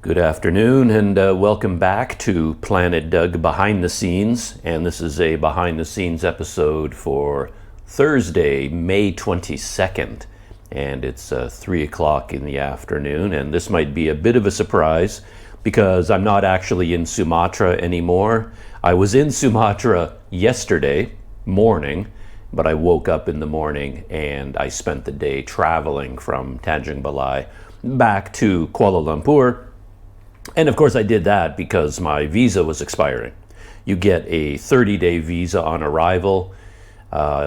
Good afternoon and welcome back to Planet Doug Behind the Scenes. And this is a behind the scenes episode for Thursday, May 22nd. And it's 3 o'clock in the afternoon. And this might be a bit of a surprise because I'm not actually in Sumatra anymore. I was in Sumatra yesterday morning, but I woke up in the morning and I spent the day traveling from Tanjung Balai back to Kuala Lumpur. And of course I did that because my visa was expiring. You get a 30-day visa on arrival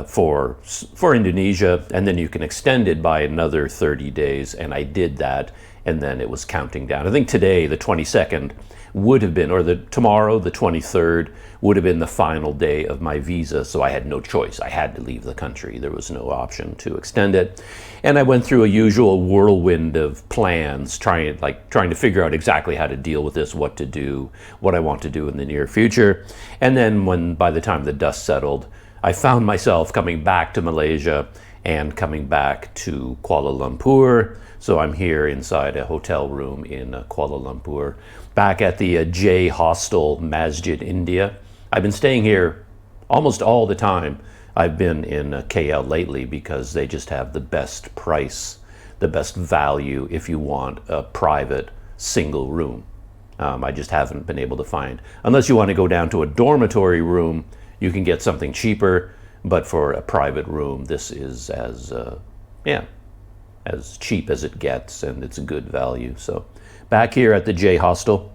for Indonesia, and then you can extend it by another 30 days, and I did that, and then it was counting down. I think today, the 22nd, would have been, or tomorrow, the 23rd, would have been the final day of my visa, so I had no choice. I had to leave the country. There was no option to extend it. And I went through a usual whirlwind of plans, trying to figure out exactly how to deal with this, what to do, what I want to do in the near future. And then by the time the dust settled, I found myself coming back to Malaysia and coming back to Kuala Lumpur. So I'm here inside a hotel room in Kuala Lumpur, back at the J Hostel Masjid India. I've been staying here almost all the time. I've been in KL lately because they just have the best price, the best value if you want a private single room. I just haven't been able to find. Unless you want to go down to a dormitory room, you can get something cheaper, but for a private room, this is as cheap as it gets, and it's a good value. So back here at the J Hostel,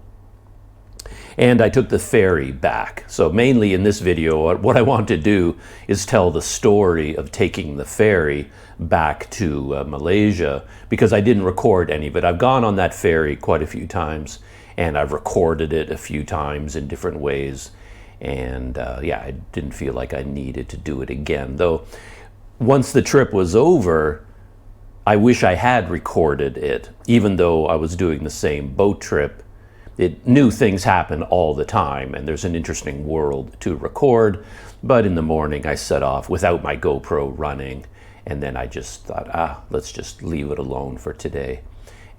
and I took the ferry back. So mainly in this video, what I want to do is tell the story of taking the ferry back to Malaysia, because I didn't record any of it. I've gone on that ferry quite a few times, and I've recorded it a few times in different ways. And I didn't feel like I needed to do it again. Though once the trip was over, I wish I had recorded it, even though I was doing the same boat trip. New things happen all the time, and there's an interesting world to record. But in the morning, I set off without my GoPro running, and then I just thought, let's just leave it alone for today,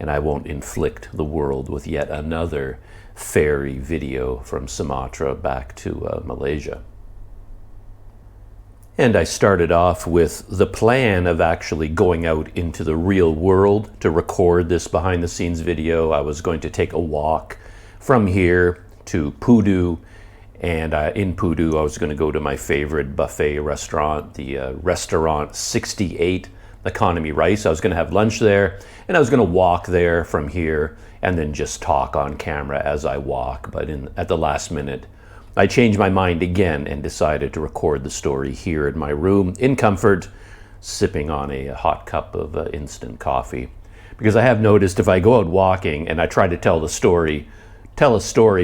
and I won't inflict the world with yet another ferry video from Sumatra back to Malaysia. And I started off with the plan of actually going out into the real world to record this behind the scenes video. I was going to take a walk from here to Pudu, and in Pudu I was going to go to my favorite buffet restaurant, the Restaurant 68 Economy Rice. I was going to have lunch there, and I was going to walk there from here and then just talk on camera as I walk. But at the last minute, I changed my mind again and decided to record the story here in my room in comfort, sipping on a hot cup of instant coffee. Because I have noticed if I go out walking and I try to tell a story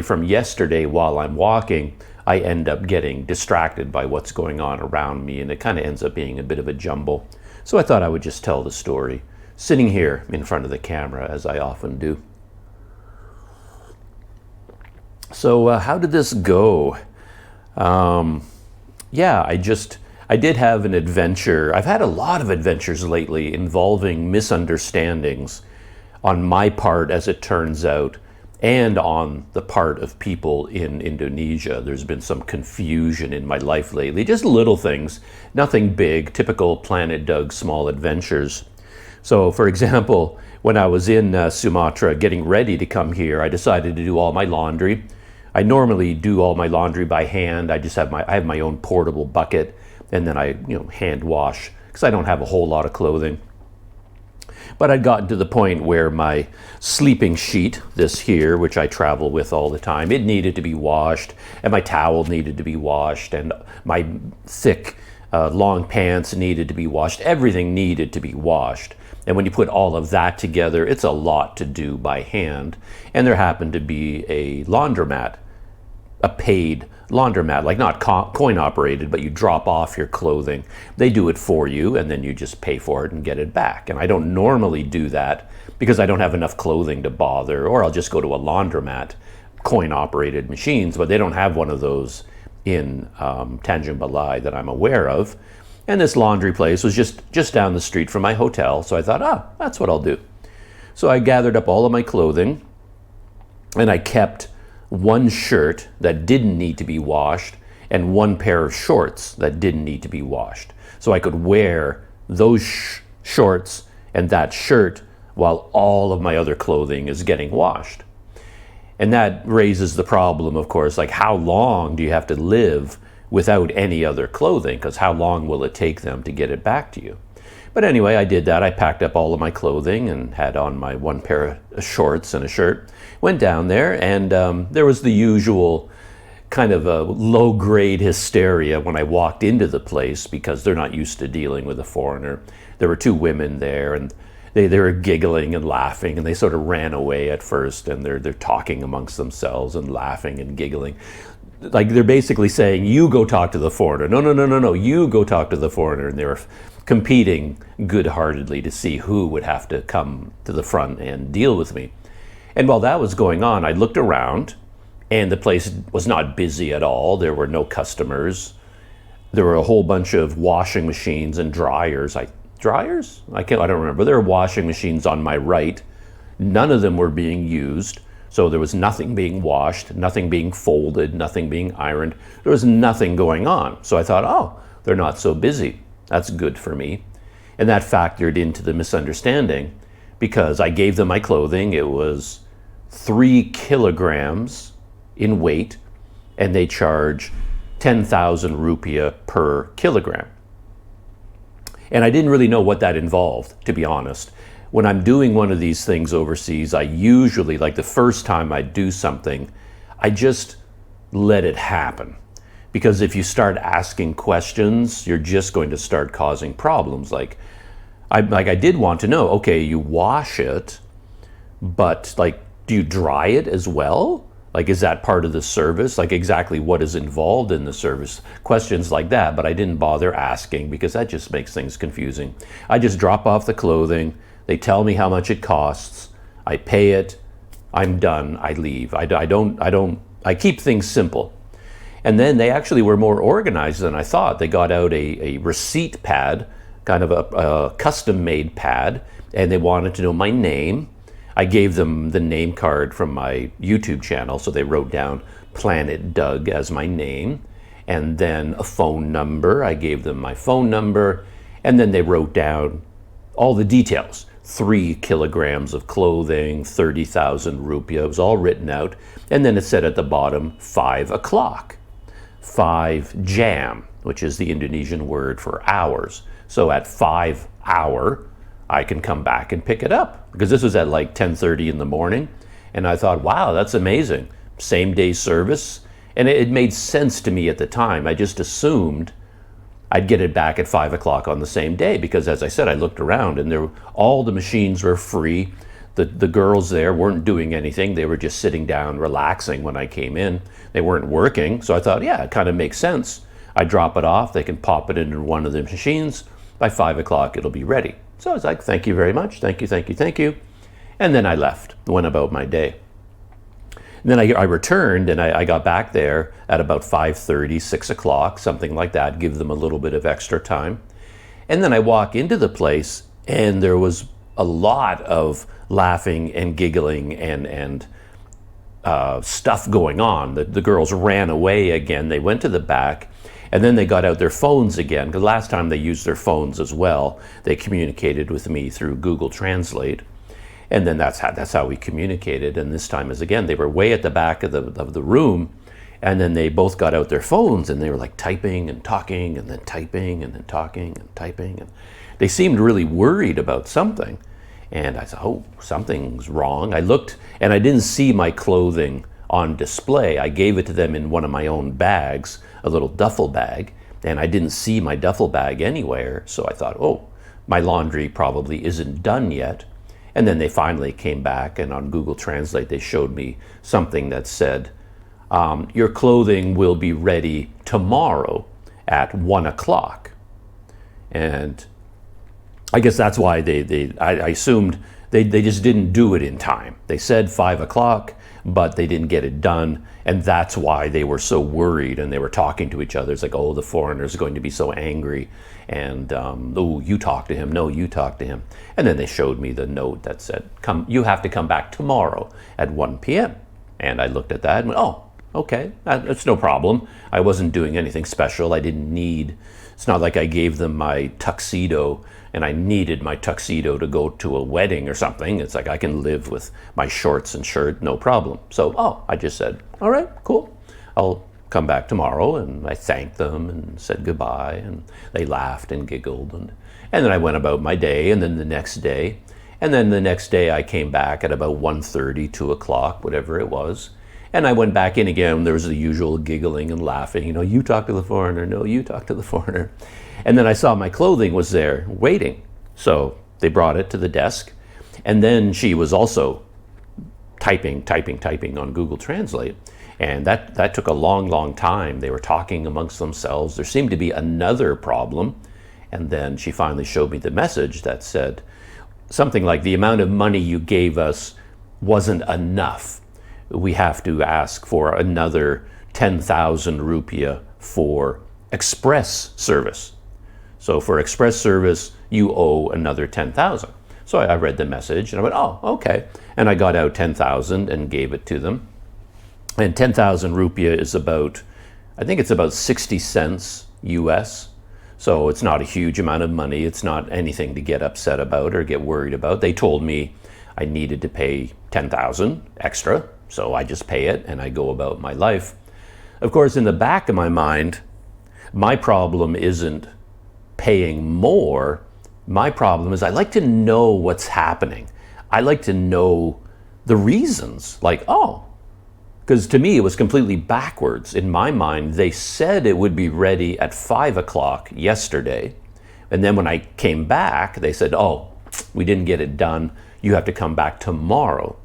from yesterday while I'm walking, I end up getting distracted by what's going on around me, and it kind of ends up being a bit of a jumble. So I thought I would just tell the story sitting here in front of the camera, as I often do. So how did this go? I did have an adventure. I've had a lot of adventures lately involving misunderstandings on my part, as it turns out, and on the part of people in Indonesia. There's been some confusion in my life lately, just little things, nothing big, typical Planet Doug small adventures. So, for example, when I was in Sumatra getting ready to come here, I decided to do all my laundry. I normally do all my laundry by hand. I have my own portable bucket, and then I hand wash because I don't have a whole lot of clothing. But I'd gotten to the point where my sleeping sheet, this here, which I travel with all the time, it needed to be washed, and my towel needed to be washed, and my thick, long pants needed to be washed. Everything needed to be washed. And when you put all of that together, it's a lot to do by hand. And there happened to be a laundromat, a paid laundromat, like not coin operated, but you drop off your clothing. They do it for you, and then you just pay for it and get it back. And I don't normally do that because I don't have enough clothing to bother, or I'll just go to a laundromat, coin operated machines, but they don't have one of those in Tanjung Balai that I'm aware of. And this laundry place was just down the street from my hotel, so I thought, that's what I'll do. So I gathered up all of my clothing, And I kept one shirt that didn't need to be washed and one pair of shorts that didn't need to be washed. So I could wear those shorts and that shirt while all of my other clothing is getting washed. And that raises the problem, of course, like how long do you have to live without any other clothing? Because how long will it take them to get it back to you? But anyway, I did that. I packed up all of my clothing and had on my one pair of shorts and a shirt. Went down there, and there was the usual kind of a low-grade hysteria when I walked into the place because they're not used to dealing with a foreigner. There were two women there, and they were giggling and laughing, and they sort of ran away at first, and they're talking amongst themselves and laughing and giggling. Like they're basically saying, you go talk to the foreigner. No, you go talk to the foreigner. And they were competing good-heartedly to see who would have to come to the front and deal with me. And while that was going on, I looked around, and the place was not busy at all. There were no customers. There were a whole bunch of washing machines and dryers. Dryers? I don't remember. There were washing machines on my right. None of them were being used. So there was nothing being washed, nothing being folded, nothing being ironed. There was nothing going on. So I thought, oh, they're not so busy. That's good for me. And that factored into the misunderstanding because I gave them my clothing. It was 3 kilograms in weight, and they charge 10,000 rupiah per kilogram. And I didn't really know what that involved, to be honest. When I'm doing one of these things overseas, I usually, like the first time I do something, I just let it happen. Because if you start asking questions, you're just going to start causing problems. Like I did want to know, okay, you wash it, but like, do you dry it as well? Like, is that part of the service? Like, exactly what is involved in the service? Questions like that, but I didn't bother asking because that just makes things confusing. I just drop off the clothing. They tell me how much it costs. I pay it. I'm done. I leave. I keep things simple. And then they actually were more organized than I thought. They got out a receipt pad, kind of a custom-made pad, and they wanted to know my name. I gave them the name card from my YouTube channel, so they wrote down Planet Doug as my name, and then a phone number. I gave them my phone number, and then they wrote down all the details. 3 kilograms of clothing, 30,000 rupiah. It was all written out. And then it said at the bottom, 5 o'clock. 5 jam, which is the Indonesian word for hours. So at 5 hour, I can come back and pick it up. Because this was at like 10:30 in the morning. And I thought, wow, that's amazing. Same day service. And it made sense to me at the time. I just assumed I'd get it back at 5 o'clock on the same day because, as I said, I looked around and all the machines were free. The girls there weren't doing anything. They were just sitting down, relaxing when I came in. They weren't working. So I thought, yeah, it kind of makes sense. I drop it off. They can pop it into one of the machines. By 5 o'clock, it'll be ready. So I was like, thank you very much. Thank you, thank you, thank you. And then I left, went about my day. And then I returned and I got back there at about 5:30, 6 o'clock, something like that, give them a little bit of extra time. And then I walk into the place and there was a lot of laughing and giggling and stuff going on. The girls ran away again. They went to the back and then they got out their phones again because last time they used their phones as well. They communicated with me through Google Translate. And then that's how we communicated. And this time is again, they were way at the back of the room, and then they both got out their phones and they were like typing and talking and then typing and then talking and typing. And they seemed really worried about something. And I thought, oh, something's wrong. I looked and I didn't see my clothing on display. I gave it to them in one of my own bags, a little duffel bag, and I didn't see my duffel bag anywhere. So I thought, oh, my laundry probably isn't done yet. And then they finally came back, and on Google Translate, they showed me something that said, your clothing will be ready tomorrow at 1 o'clock. And I guess that's why I assumed they just didn't do it in time. They said 5 o'clock, but they didn't get it done. And that's why they were so worried, and they were talking to each other. It's like, oh, the foreigner's going to be so angry. And, oh, you talk to him. No, you talk to him. And then they showed me the note that said, you have to come back tomorrow at 1 p.m. And I looked at that and went, oh, okay, that's no problem. I wasn't doing anything special. I didn't need, it's not like I gave them my tuxedo and I needed my tuxedo to go to a wedding or something. It's like I can live with my shorts and shirt, no problem. So, I just said, all right, cool. I'll come back tomorrow. And I thanked them and said goodbye. And they laughed and giggled. And then I went about my day. And then the next day, I came back at about 1:30, 2 o'clock, whatever it was. And I went back in again. There was the usual giggling and laughing. You talk to the foreigner. No, you talk to the foreigner. And then I saw my clothing was there waiting. So they brought it to the desk. And then she was also typing on Google Translate. And that took a long time. They were talking amongst themselves. There seemed to be another problem. And then she finally showed me the message that said something like, the amount of money you gave us wasn't enough. We have to ask for another 10,000 rupiah for express service. So for express service, you owe another 10,000. So I read the message and I went, oh, okay. And I got out 10,000 and gave it to them. And 10,000 rupiah is about, I think it's about 60 cents US. So it's not a huge amount of money. It's not anything to get upset about or get worried about. They told me I needed to pay 10,000 extra. So I just pay it and I go about my life. Of course, in the back of my mind, my problem isn't paying more. My problem is I like to know what's happening. I like to know the reasons. Like, because to me it was completely backwards. In my mind, they said it would be ready at 5 o'clock yesterday. And then when I came back, they said, we didn't get it done. You have to come back tomorrow.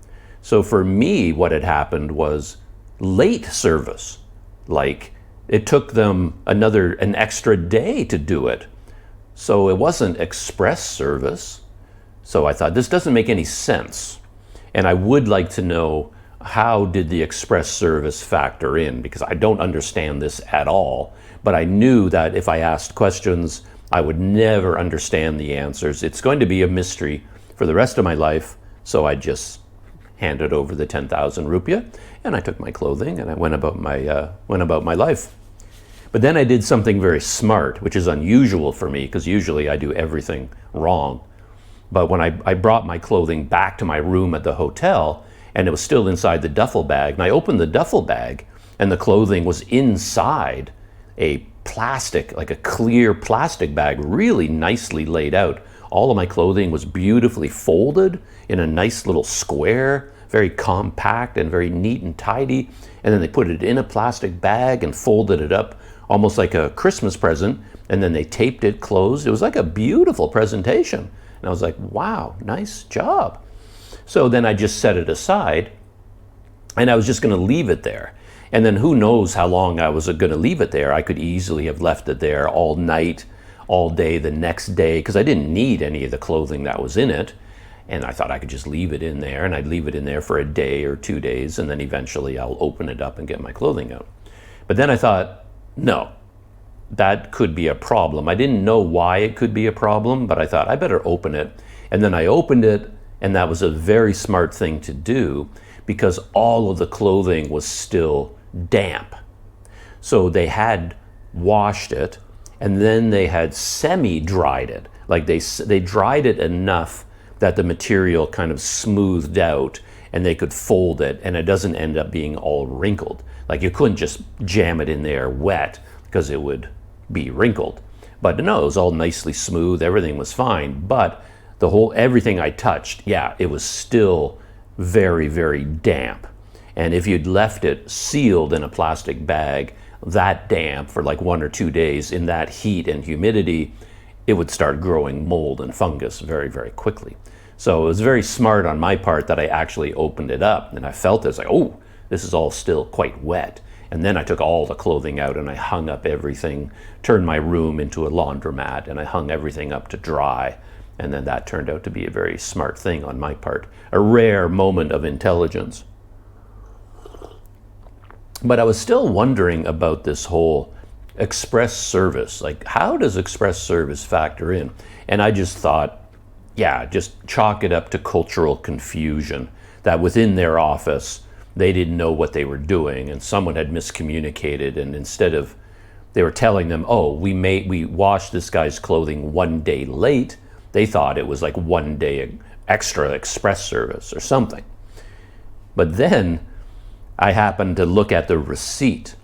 So for me, what had happened was late service. Like it took them an extra day to do it. So it wasn't express service. So I thought, this doesn't make any sense. And I would like to know, how did the express service factor in? Because I don't understand this at all. But I knew that if I asked questions, I would never understand the answers. It's going to be a mystery for the rest of my life. So I just handed over the 10,000 rupiah and I took my clothing and I went about my life. But then I did something very smart, which is unusual for me because usually I do everything wrong. But when I brought my clothing back to my room at the hotel and it was still inside the duffel bag, and I opened the duffel bag and the clothing was inside a plastic, like a clear plastic bag, really nicely laid out. All of my clothing was beautifully folded in a nice little square, very compact and very neat and tidy. And then they put it in a plastic bag and folded it up almost like a Christmas present. And then they taped it closed. It was like a beautiful presentation. And I was like, wow, nice job. So then I just set it aside and I was just going to leave it there. And then who knows how long I was going to leave it there. I could easily have left it there all night, all day the next day, because I didn't need any of the clothing that was in it. And I thought I could just leave it in there, and I'd leave it in there for a day or 2 days, and then eventually I'll open it up and get my clothing out. But then I thought, no, that could be a problem. I didn't know why it could be a problem, but I thought I better open it. And then I opened it, and that was a very smart thing to do because all of the clothing was still damp. So they had washed it, and then they had semi-dried it. Like they dried it enough that the material kind of smoothed out and they could fold it and it doesn't end up being all wrinkled. Like you couldn't just jam it in there wet because it would be wrinkled. But no, it was all nicely smooth, everything was fine. But everything I touched, it was still very, very damp. And if you'd left it sealed in a plastic bag, that damp for like 1 or 2 days in that heat and humidity, it would start growing mold and fungus very, very quickly. So it was very smart on my part that I actually opened it up and I felt it. It's like, oh, this is all still quite wet. And then I took all the clothing out and I hung up everything, turned my room into a laundromat, and I hung everything up to dry. And then that turned out to be a very smart thing on my part, a rare moment of intelligence. But I was still wondering about this whole express service. Like, how does express service factor in? And I just thought, just chalk it up to cultural confusion, that within their office, they didn't know what they were doing, and someone had miscommunicated, and instead of, they were telling them, oh, we washed this guy's clothing 1 day late, they thought it was like 1 day extra express service or something. But then I happened to look at the receipt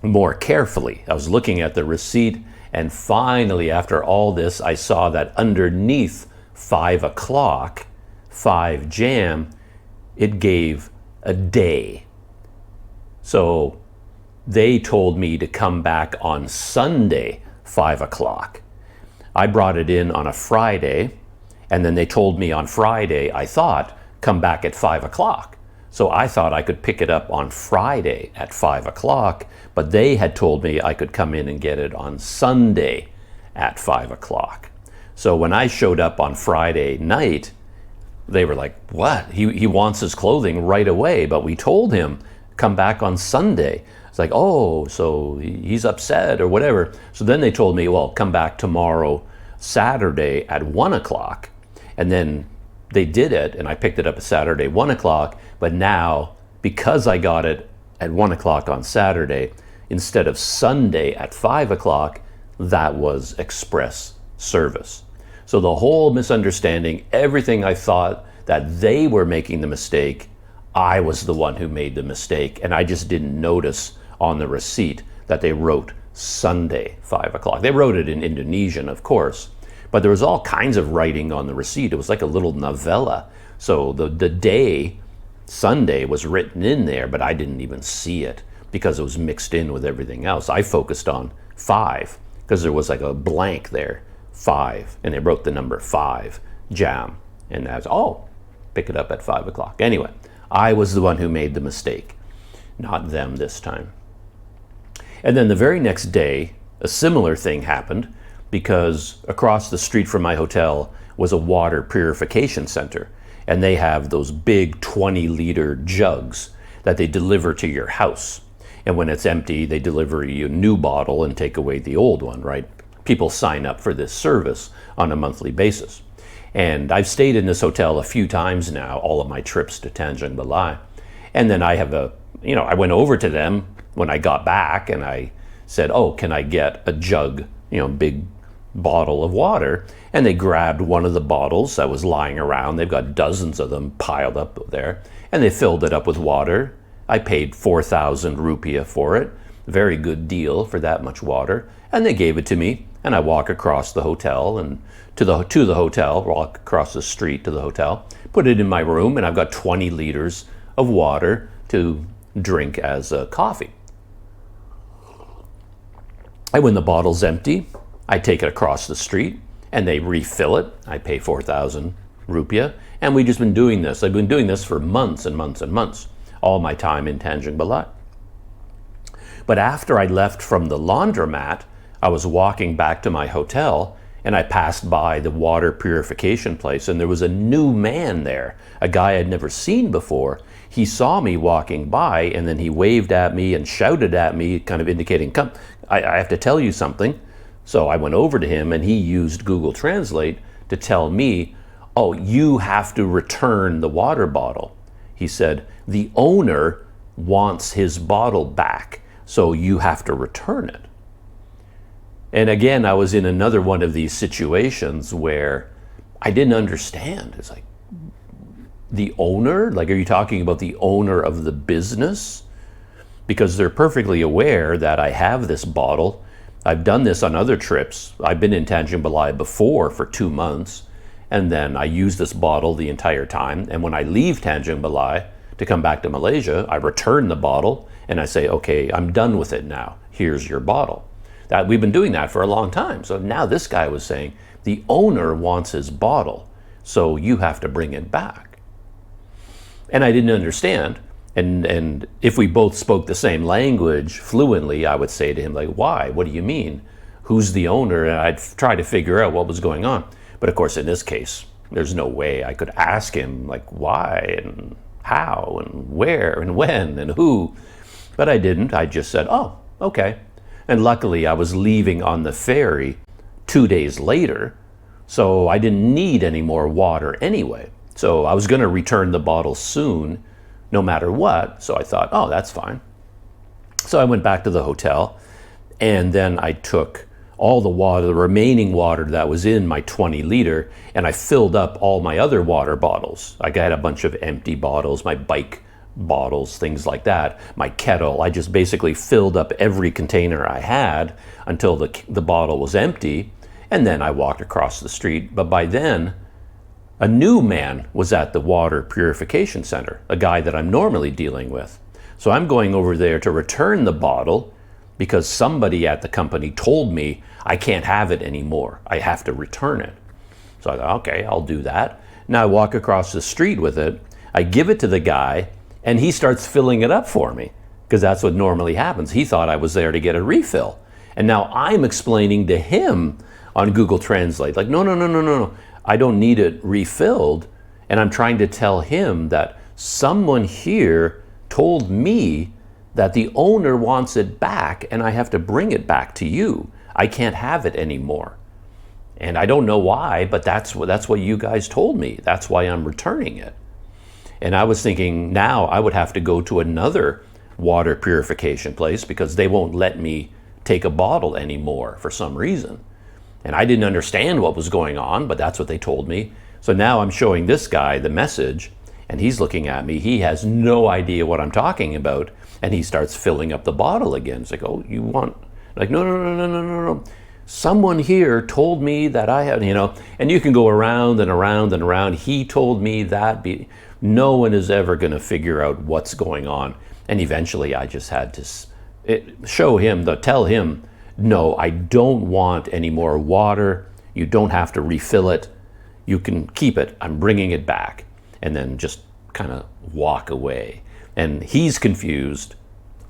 more carefully. I was looking at the receipt, and finally, after all this, I saw that underneath 5 o'clock, 5 jam, it gave a day. So they told me to come back on Sunday, 5 o'clock. I brought it in on a Friday, and then they told me on Friday, I thought, come back at 5 o'clock. So I thought I could pick it up on Friday at 5 o'clock, but they had told me I could come in and get it on Sunday at 5 o'clock. So when I showed up on Friday night, they were like, what? He wants his clothing right away, but we told him, come back on Sunday. It's like, oh, so he's upset or whatever. So then they told me, well, come back tomorrow, Saturday at 1 o'clock. And then they did it, and I picked it up Saturday, 1 o'clock. But now, because I got it at 1 o'clock on Saturday, instead of Sunday at 5 o'clock, that was express service. So the whole misunderstanding, everything I thought that they were making the mistake, I was the one who made the mistake. And I just didn't notice on the receipt that they wrote Sunday, 5 o'clock. They wrote it in Indonesian, of course, but there was all kinds of writing on the receipt. It was like a little novella. So the day, Sunday, was written in there, but I didn't even see it because it was mixed in with everything else. I focused on 5 because there was like a blank there, 5, and they wrote the number 5, jam. And I was, oh, pick it up at 5 o'clock. Anyway, I was the one who made the mistake, not them this time. And then the very next day, a similar thing happened because across the street from my hotel was a water purification center. And they have those big 20-liter jugs that they deliver to your house. And when it's empty, they deliver you a new bottle and take away the old one, right? People sign up for this service on a monthly basis. And I've stayed in this hotel a few times now, all of my trips to Tanjung Balai. And then I have I went over to them when I got back and I said, oh, can I get a jug, big bottle of water? And they grabbed one of the bottles that was lying around. They've got dozens of them piled up there. And they filled it up with water. I paid 4,000 rupiah for it. Very good deal for that much water. And they gave it to me. And I walk across the hotel and to the hotel, walk across the street to the hotel, put it in my room, and I've got 20 liters of water to drink as coffee. And when the bottle's empty, I take it across the street and they refill it. I pay 4,000 rupiah. And we've just been doing this. I've been doing this for months and months and months, all my time in Tanjung Balai. But after I left from the laundromat, I was walking back to my hotel and I passed by the water purification place and there was a new man there, a guy I'd never seen before. He saw me walking by and then he waved at me and shouted at me, kind of indicating, come, I have to tell you something. So I went over to him and he used Google Translate to tell me, oh, you have to return the water bottle. He said, the owner wants his bottle back, so you have to return it. And again, I was in another one of these situations where I didn't understand. It's like, the owner? Like, are you talking about the owner of the business? Because they're perfectly aware that I have this bottle. I've done this on other trips. I've been in Tanjung Balai before for 2 months, and then I use this bottle the entire time. And when I leave Tanjung Balai to come back to Malaysia, I return the bottle and I say, okay, I'm done with it now. Here's your bottle. That we've been doing that for a long time. So now this guy was saying, the owner wants his bottle, so you have to bring it back. And I didn't understand. And if we both spoke the same language fluently, I would say to him, like, why? What do you mean? Who's the owner? And I'd try to figure out what was going on. But of course, in this case, there's no way I could ask him, like, why and how and where and when and who. But I didn't. I just said, oh, okay. And luckily, I was leaving on the ferry 2 days later, so I didn't need any more water anyway. So I was going to return the bottle soon no matter what. So I thought, oh, that's fine. So I went back to the hotel, and then I took all the water, the remaining water that was in my 20 liter, and I filled up all my other water bottles. I had a bunch of empty bottles, my bike bottles, things like that, my kettle. I just basically filled up every container I had until the bottle was empty, and then I walked across the street. But by then, a new man was at the water purification center, a guy that I'm normally dealing with. So I'm going over there to return the bottle because somebody at the company told me I can't have it anymore. I have to return it. So I thought, okay, I'll do that. Now I walk across the street with it. I give it to the guy, and he starts filling it up for me because that's what normally happens. He thought I was there to get a refill. And now I'm explaining to him on Google Translate, like, no. I don't need it refilled. And I'm trying to tell him that someone here told me that the owner wants it back and I have to bring it back to you. I can't have it anymore. And I don't know why, but that's what you guys told me. That's why I'm returning it. And I was thinking now I would have to go to another water purification place because they won't let me take a bottle anymore for some reason. And I didn't understand what was going on, but that's what they told me. So now I'm showing this guy the message, and he's looking at me. He has no idea what I'm talking about, and he starts filling up the bottle again. It's like, oh, you want... Like, no. Someone here told me that I had, and you can go around and around and around. He told me that. No one is ever going to figure out what's going on. And eventually I just had to tell him, no, I don't want any more water. You don't have to refill it. You can keep it. I'm bringing it back. And then just kind of walk away. And he's confused.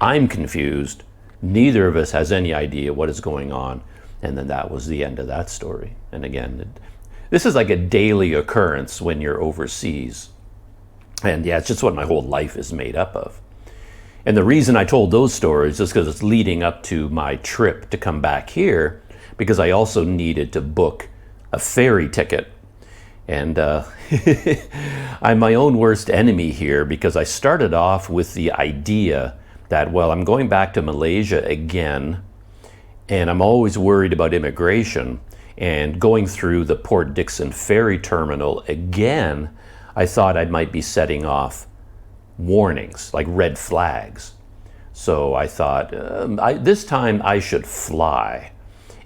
I'm confused. Neither of us has any idea what is going on. And then that was the end of that story. And again, this is like a daily occurrence when you're overseas. And yeah, it's just what my whole life is made up of. And the reason I told those stories is because it's leading up to my trip to come back here, because I also needed to book a ferry ticket. And I'm my own worst enemy here because I started off with the idea that, well, I'm going back to Malaysia again, and I'm always worried about immigration, and going through the Port Dickson ferry terminal again, I thought I might be setting off warnings, like red flags. So I thought, this time I should fly.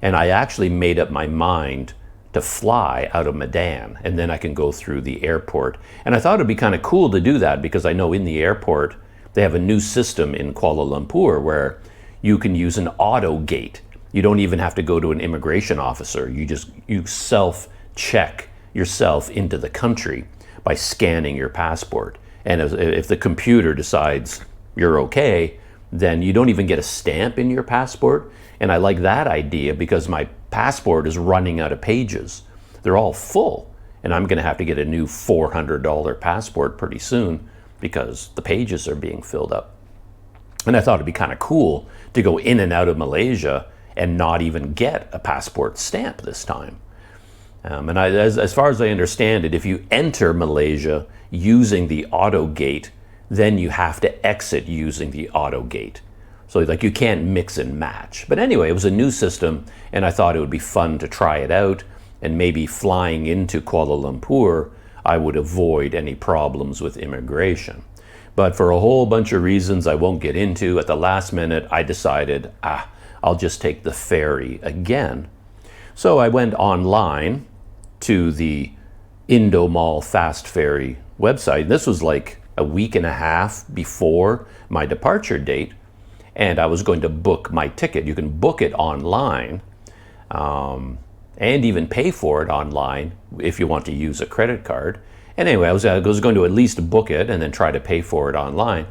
And I actually made up my mind to fly out of Medan, and then I can go through the airport. And I thought it'd be kind of cool to do that because I know in the airport, they have a new system in Kuala Lumpur where you can use an auto gate. You don't even have to go to an immigration officer. You self-check yourself into the country by scanning your passport. And if the computer decides you're okay, then you don't even get a stamp in your passport. And I like that idea because my passport is running out of pages. They're all full. And I'm going to have to get a new $400 passport pretty soon because the pages are being filled up. And I thought it'd be kind of cool to go in and out of Malaysia and not even get a passport stamp this time. And as far as I understand it, if you enter Malaysia using the auto gate, then you have to exit using the auto gate. So like you can't mix and match. But anyway, it was a new system, and I thought it would be fun to try it out, and maybe flying into Kuala Lumpur, I would avoid any problems with immigration. But for a whole bunch of reasons I won't get into, at the last minute, I decided, I'll just take the ferry again. So I went online to the Indomall Fast Ferry website. This was like a week and a half before my departure date, and I was going to book my ticket. You can book it online and even pay for it online if you want to use a credit card. And anyway, I was going to at least book it and then try to pay for it online.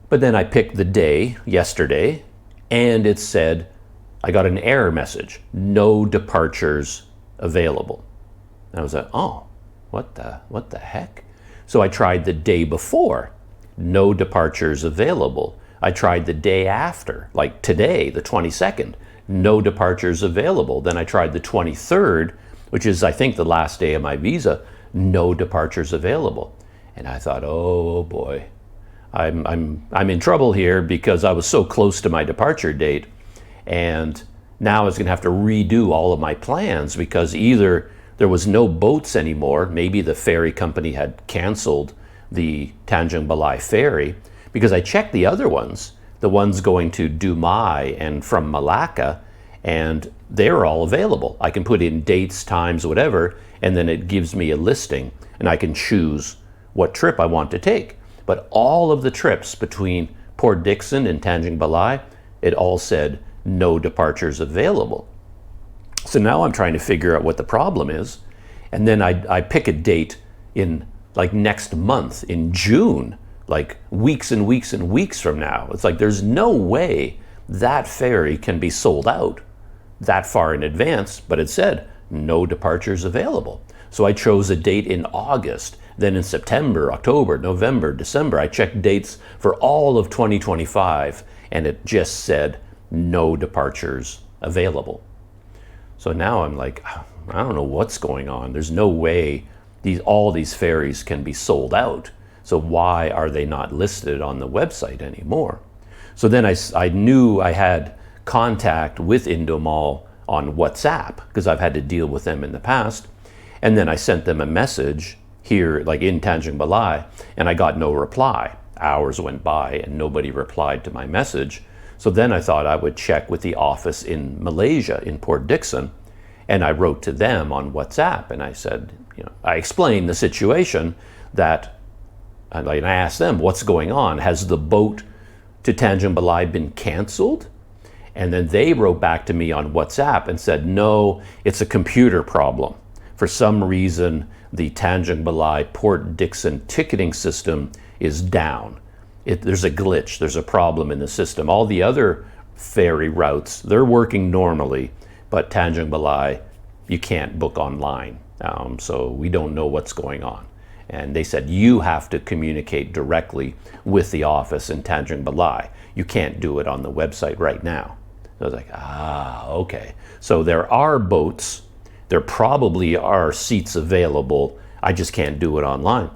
But then I picked the day, yesterday, and it said, I got an error message, no departures available. And I was like, oh, what the heck? So I tried the day before, no departures available. I tried the day after, like today, the 22nd, no departures available. Then I tried the 23rd, which is I think the last day of my visa, no departures available. And I thought, oh boy, I'm in trouble here because I was so close to my departure date, and now I was going to have to redo all of my plans because either there was no boats anymore, maybe the ferry company had canceled the Tanjung Balai ferry, because I checked the other ones, the ones going to Dumai and from Malacca, and they're all available. I can put in dates, times, whatever, and then it gives me a listing, and I can choose what trip I want to take. But all of the trips between Port Dickson and Tanjung Balai, it all said no departures available. So now I'm trying to figure out what the problem is. And then I pick a date in like next month, in June, like weeks and weeks and weeks from now. It's like there's no way that ferry can be sold out that far in advance, but it said no departures available. So I chose a date in August. Then in September, October, November, December, I checked dates for all of 2025, and it just said no departures available. So now I'm like, I don't know what's going on. There's no way all these ferries can be sold out. So why are they not listed on the website anymore? So then I knew I had contact with Indomal on WhatsApp because I've had to deal with them in the past. And then I sent them a message here, like in Tanjung Balai, and I got no reply. Hours went by and nobody replied to my message. So then I thought I would check with the office in Malaysia, in Port Dickson, and I wrote to them on WhatsApp, and I said, I explained the situation that, and I asked them, what's going on? Has the boat to Tanjung Balai been canceled? And then they wrote back to me on WhatsApp and said, no, it's a computer problem. For some reason, the Tanjung Balai Port Dickson ticketing system is down. There's a glitch, there's a problem in the system. All the other ferry routes, they're working normally, but Tanjung Balai, you can't book online. So we don't know what's going on. And they said, you have to communicate directly with the office in Tanjung Balai. You can't do it on the website right now. So I was like, okay. So there are boats, there probably are seats available, I just can't do it online.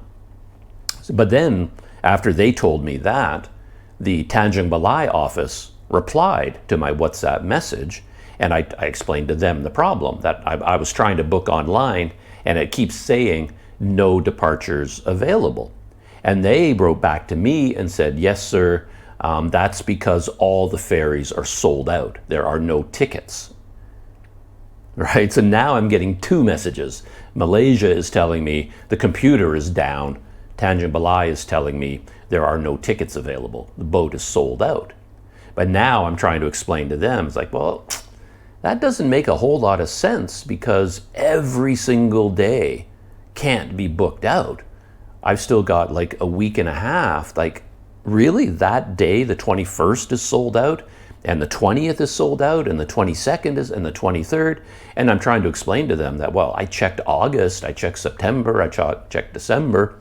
But then, after they told me that, the Tanjung Balai office replied to my WhatsApp message, and I explained to them the problem, that I was trying to book online, and it keeps saying no departures available. And they wrote back to me and said, yes, sir, that's because all the ferries are sold out. There are no tickets. Right? So now I'm getting two messages. Malaysia is telling me the computer is down. Tanjung Balai is telling me there are no tickets available. The boat is sold out. But now I'm trying to explain to them, it's like, well, that doesn't make a whole lot of sense because every single day can't be booked out. I've still got like a week and a half. Like, really, that day, the 21st is sold out, and the 20th is sold out, and the 22nd is, and the 23rd. And I'm trying to explain to them that, well, I checked August, I checked September, I checked December.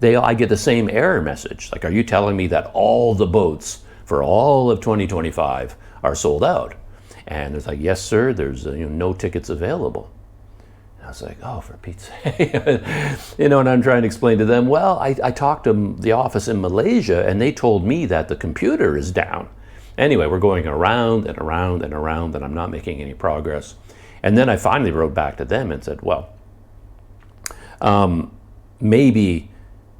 I get the same error message. Like, are you telling me that all the boats for all of 2025 are sold out? And it's like, yes, sir, there's no tickets available. And I was like, oh, for Pete's sake. And I'm trying to explain to them, well, I talked to the office in Malaysia, and they told me that the computer is down. Anyway, we're going around and around and around, and I'm not making any progress. And then I finally wrote back to them and said, well, maybe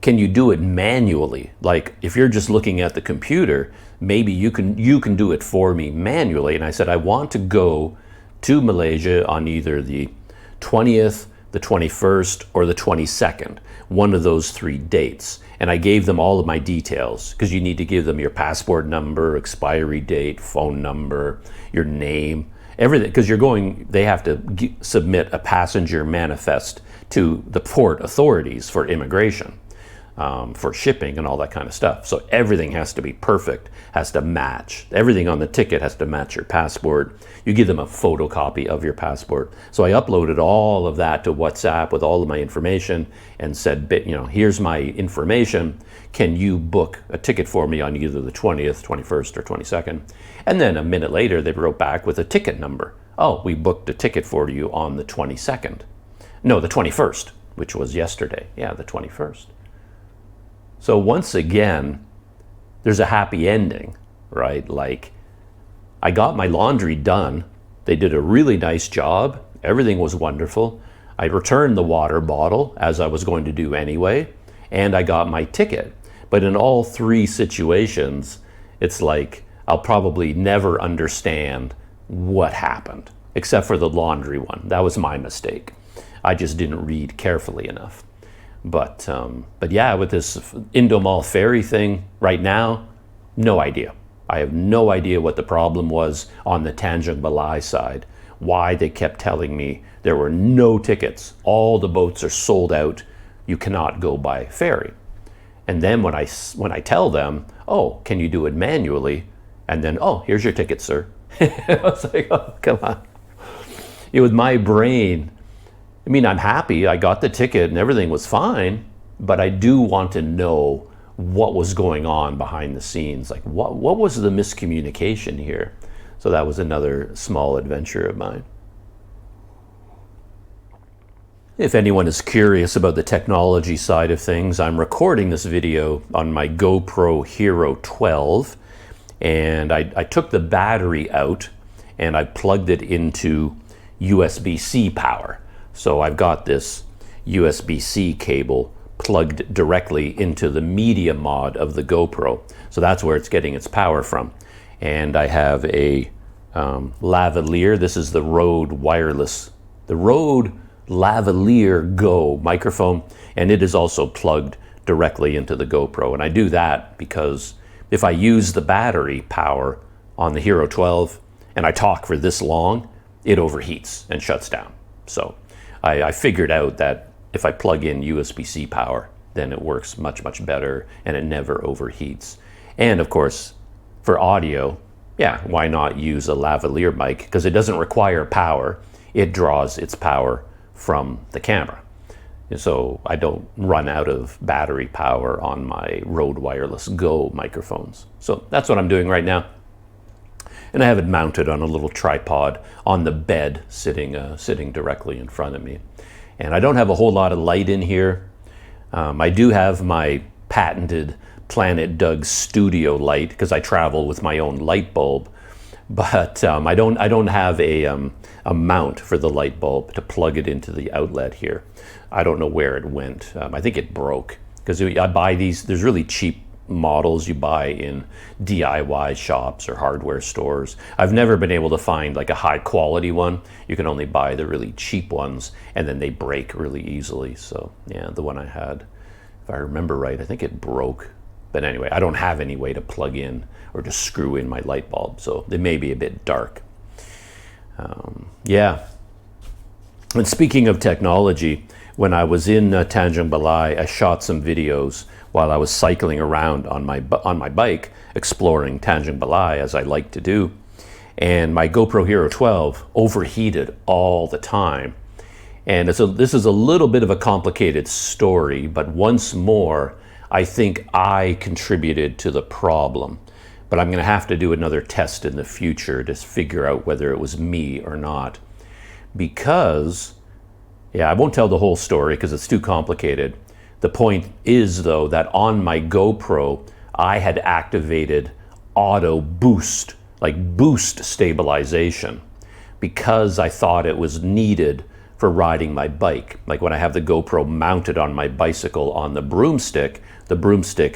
can you do it manually? Like, if you're just looking at the computer, maybe you can do it for me manually. And I said, I want to go to Malaysia on either the 20th, the 21st, or the 22nd, one of those 3 dates. And I gave them all of my details, because you need to give them your passport number, expiry date, phone number, your name, everything, because they have to submit a passenger manifest to the port authorities for immigration. For shipping and all that kind of stuff. So everything has to be perfect, has to match. Everything on the ticket has to match your passport. You give them a photocopy of your passport. So I uploaded all of that to WhatsApp with all of my information and said, here's my information. Can you book a ticket for me on either the 20th, 21st, or 22nd? And then a minute later, they wrote back with a ticket number. Oh, we booked a ticket for you on the 22nd. No, the 21st, which was yesterday. Yeah, the 21st. So once again, there's a happy ending, right? Like, I got my laundry done. They did a really nice job. Everything was wonderful. I returned the water bottle, as I was going to do anyway, and I got my ticket. But in all three situations, it's like I'll probably never understand what happened, except for the laundry one. That was my mistake. I just didn't read carefully enough. But yeah, with this Indomal Ferry thing right now, no idea. I have no idea what the problem was on the Tanjung Balai side, why they kept telling me there were no tickets. All the boats are sold out. You cannot go by ferry. And then when I tell them, oh, can you do it manually? And then, oh, here's your ticket, sir. I was like, oh, come on. With my brain, I mean, I'm happy. I got the ticket and everything was fine, but I do want to know what was going on behind the scenes. Like, what was the miscommunication here? So that was another small adventure of mine. If anyone is curious about the technology side of things, I'm recording this video on my GoPro Hero 12, and I took the battery out and I plugged it into USB-C power. So I've got this USB-C cable plugged directly into the media mod of the GoPro. So that's where it's getting its power from. And I have a lavalier. This is the Rode wireless, the Rode lavalier Go microphone, and it is also plugged directly into the GoPro. And I do that because if I use the battery power on the Hero 12 and I talk for this long, it overheats and shuts down. So I figured out that if I plug in USB-C power, then it works much, much better and it never overheats. And of course, for audio, yeah, why not use a lavalier mic? Because it doesn't require power. It draws its power from the camera. And so I don't run out of battery power on my Rode Wireless Go microphones. So that's what I'm doing right now. And I have it mounted on a little tripod on the bed sitting directly in front of me. And I don't have a whole lot of light in here. I do have my patented Planet Doug studio light because I travel with my own light bulb, but I don't have a mount for the light bulb to plug it into the outlet here. I don't know where it went. I think it broke because I buy these. There's really cheap models you buy in DIY shops or hardware stores. I've never been able to find like a high quality one. You can only buy the really cheap ones and then they break really easily. So yeah, the one I had, if I remember right, I think it broke. But anyway, I don't have any way to plug in or to screw in my light bulb, so they may be a bit dark. Yeah. And speaking of technology, when I was in Tanjung Balai, I shot some videos while I was cycling around on my bike, exploring Tanjung Balai, as I like to do. And my GoPro Hero 12 overheated all the time. And this is a little bit of a complicated story, but once more, I think I contributed to the problem. But I'm going to have to do another test in the future to figure out whether it was me or not. Because, yeah, I won't tell the whole story because it's too complicated. The point is, though, that on my GoPro, I had activated auto boost, like boost stabilization, because I thought it was needed for riding my bike. Like when I have the GoPro mounted on my bicycle on the broomstick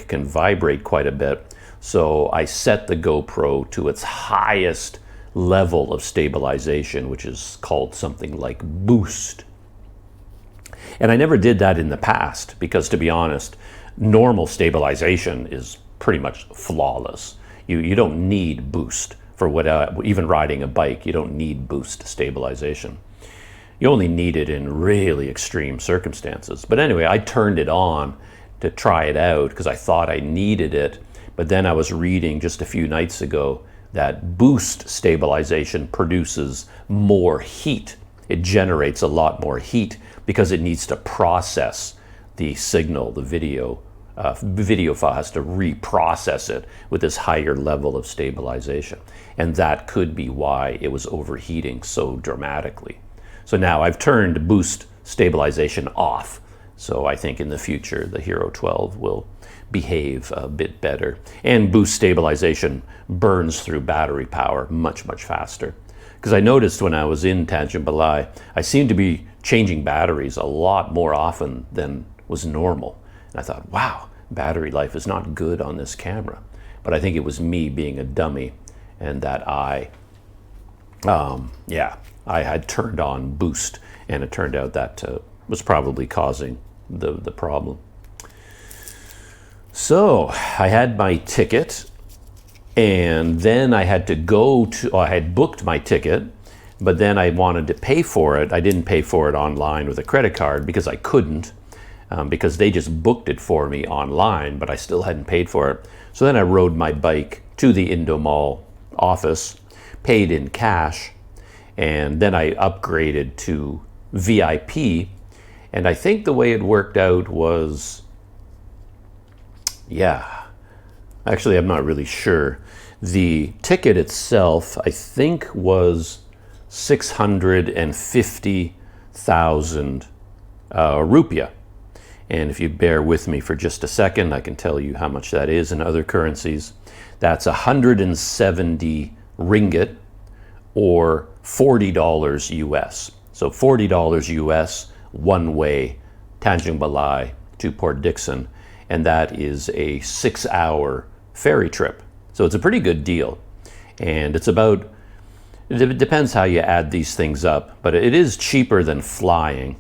can vibrate quite a bit. So I set the GoPro to its highest level of stabilization, which is called something like boost. And I never did that in the past because, to be honest, normal stabilization is pretty much flawless. You don't need boost for even riding a bike. You don't need boost stabilization. You only need it in really extreme circumstances. But anyway, I turned it on to try it out because I thought I needed it. But then I was reading just a few nights ago that boost stabilization produces more heat. It generates a lot more heat because it needs to process the signal, the video. Video file has to reprocess it with this higher level of stabilization. And that could be why it was overheating so dramatically. So now I've turned boost stabilization off. So I think in the future, the Hero 12 will behave a bit better. And boost stabilization burns through battery power much, much faster. Because I noticed when I was in Tanjung Balai, I seemed to be changing batteries a lot more often than was normal. And I thought, wow, battery life is not good on this camera. But I think it was me being a dummy, and that I had turned on boost, and it turned out that was probably causing the problem. So I had my ticket, and then I had to I had booked my ticket, but then I wanted to pay for it. I didn't pay for it online with a credit card because I couldn't, because they just booked it for me online, but I still hadn't paid for it. So then I rode my bike to the Indo Mall office, paid in cash, and then I upgraded to VIP. And I think the way it worked out was, actually I'm not really sure. The ticket itself, I think, was 650,000 rupiah. And if you bear with me for just a second, I can tell you how much that is in other currencies. That's 170 ringgit, or $40 US. So $40 US, one way, Tanjung Balai to Port Dickson. And that is a 6-hour ferry trip. So it's a pretty good deal. And it depends how you add these things up, but it is cheaper than flying,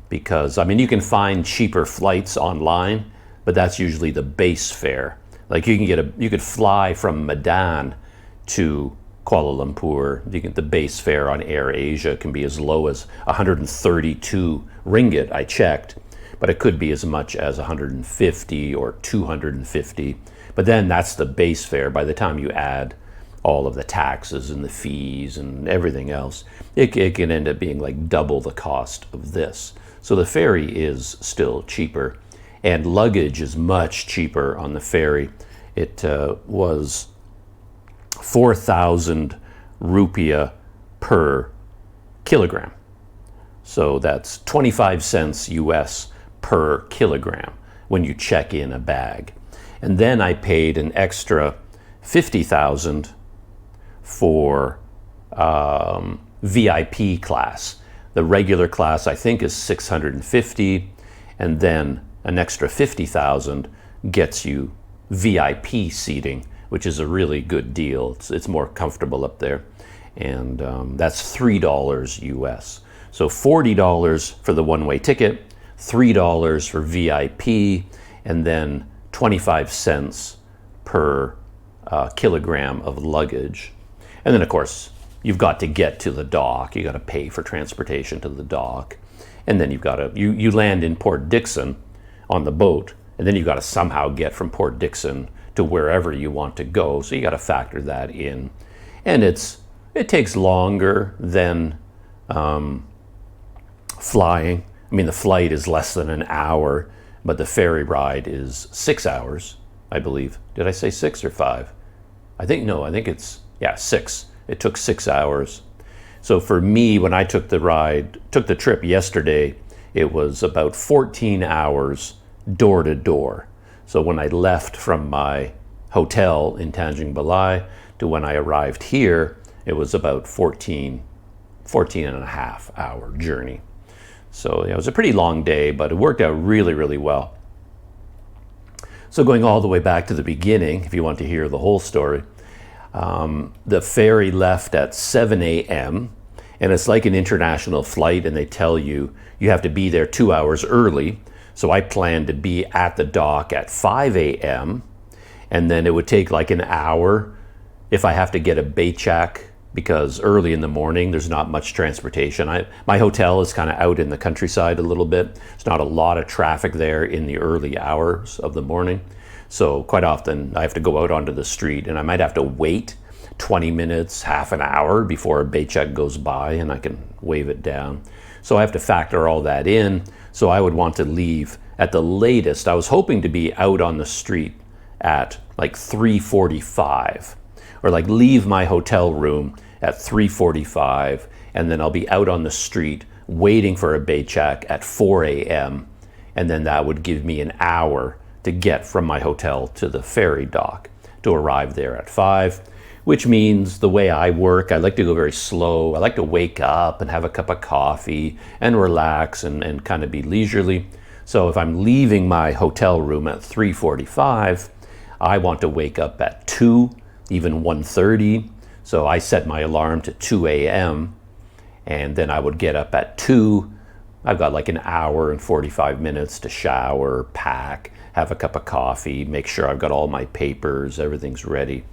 because, I mean, you can find cheaper flights online, but that's usually the base fare. Like you could fly from Medan to Kuala Lumpur. The base fare on Air Asia can be as low as 132 ringgit, I checked, but it could be as much as 150 or 250. But then that's the base fare. By the time you add all of the taxes and the fees and everything else, it can end up being like double the cost of this. So the ferry is still cheaper, and luggage is much cheaper on the ferry. It was 4,000 rupiah per kilogram. So that's 25 cents US per kilogram when you check in a bag. And then I paid an extra 50,000 for VIP class. The regular class, I think, is 650, and then an extra 50,000 gets you VIP seating, which is a really good deal. It's more comfortable up there, and that's $3 US. So $40 for the one-way ticket, $3 for VIP, and then 25 cents per kilogram of luggage. And then, of course, you've got to get to the dock. You got to pay for transportation to the dock, and then you've got to you land in Port Dickson on the boat, and then you've got to somehow get from Port Dickson to wherever you want to go. So you got to factor that in, and it takes longer than flying. I mean, the flight is less than an hour, but the ferry ride is 6 hours, I believe. Did I say 6 or 5? I think it's 6. It took 6 hours. So for me, when I took the trip yesterday, it was about 14 hours door to door. So when I left from my hotel in Tanjung Balai to when I arrived here, it was about 14 and a half hour journey. So it was a pretty long day, but it worked out really, really well. So going all the way back to the beginning, if you want to hear the whole story, the ferry left at 7 a.m. and it's like an international flight, and they tell you have to be there 2 hours early. So I planned to be at the dock at 5 a.m. and then it would take like an hour if I have to get a becak, because early in the morning there's not much transportation. My hotel is kind of out in the countryside a little bit. There's not a lot of traffic there in the early hours of the morning. So quite often I have to go out onto the street, and I might have to wait 20 minutes, half an hour before a becak goes by and I can wave it down. So I have to factor all that in. So I would want to leave at the latest. I was hoping to be out on the street at like 3:45, or like leave my hotel room at 3:45, and then I'll be out on the street waiting for a becak at 4 a.m. and then that would give me an hour to get from my hotel to the ferry dock, to arrive there at 5, which means the way I work, I like to go very slow. I like to wake up and have a cup of coffee and relax and kind of be leisurely. So if I'm leaving my hotel room at 3:45, I want to wake up at 2, even 1:30. So I set my alarm to 2 a.m. and then I would get up at 2. I've got like an hour and 45 minutes to shower, pack, have a cup of coffee, make sure I've got all my papers, everything's ready,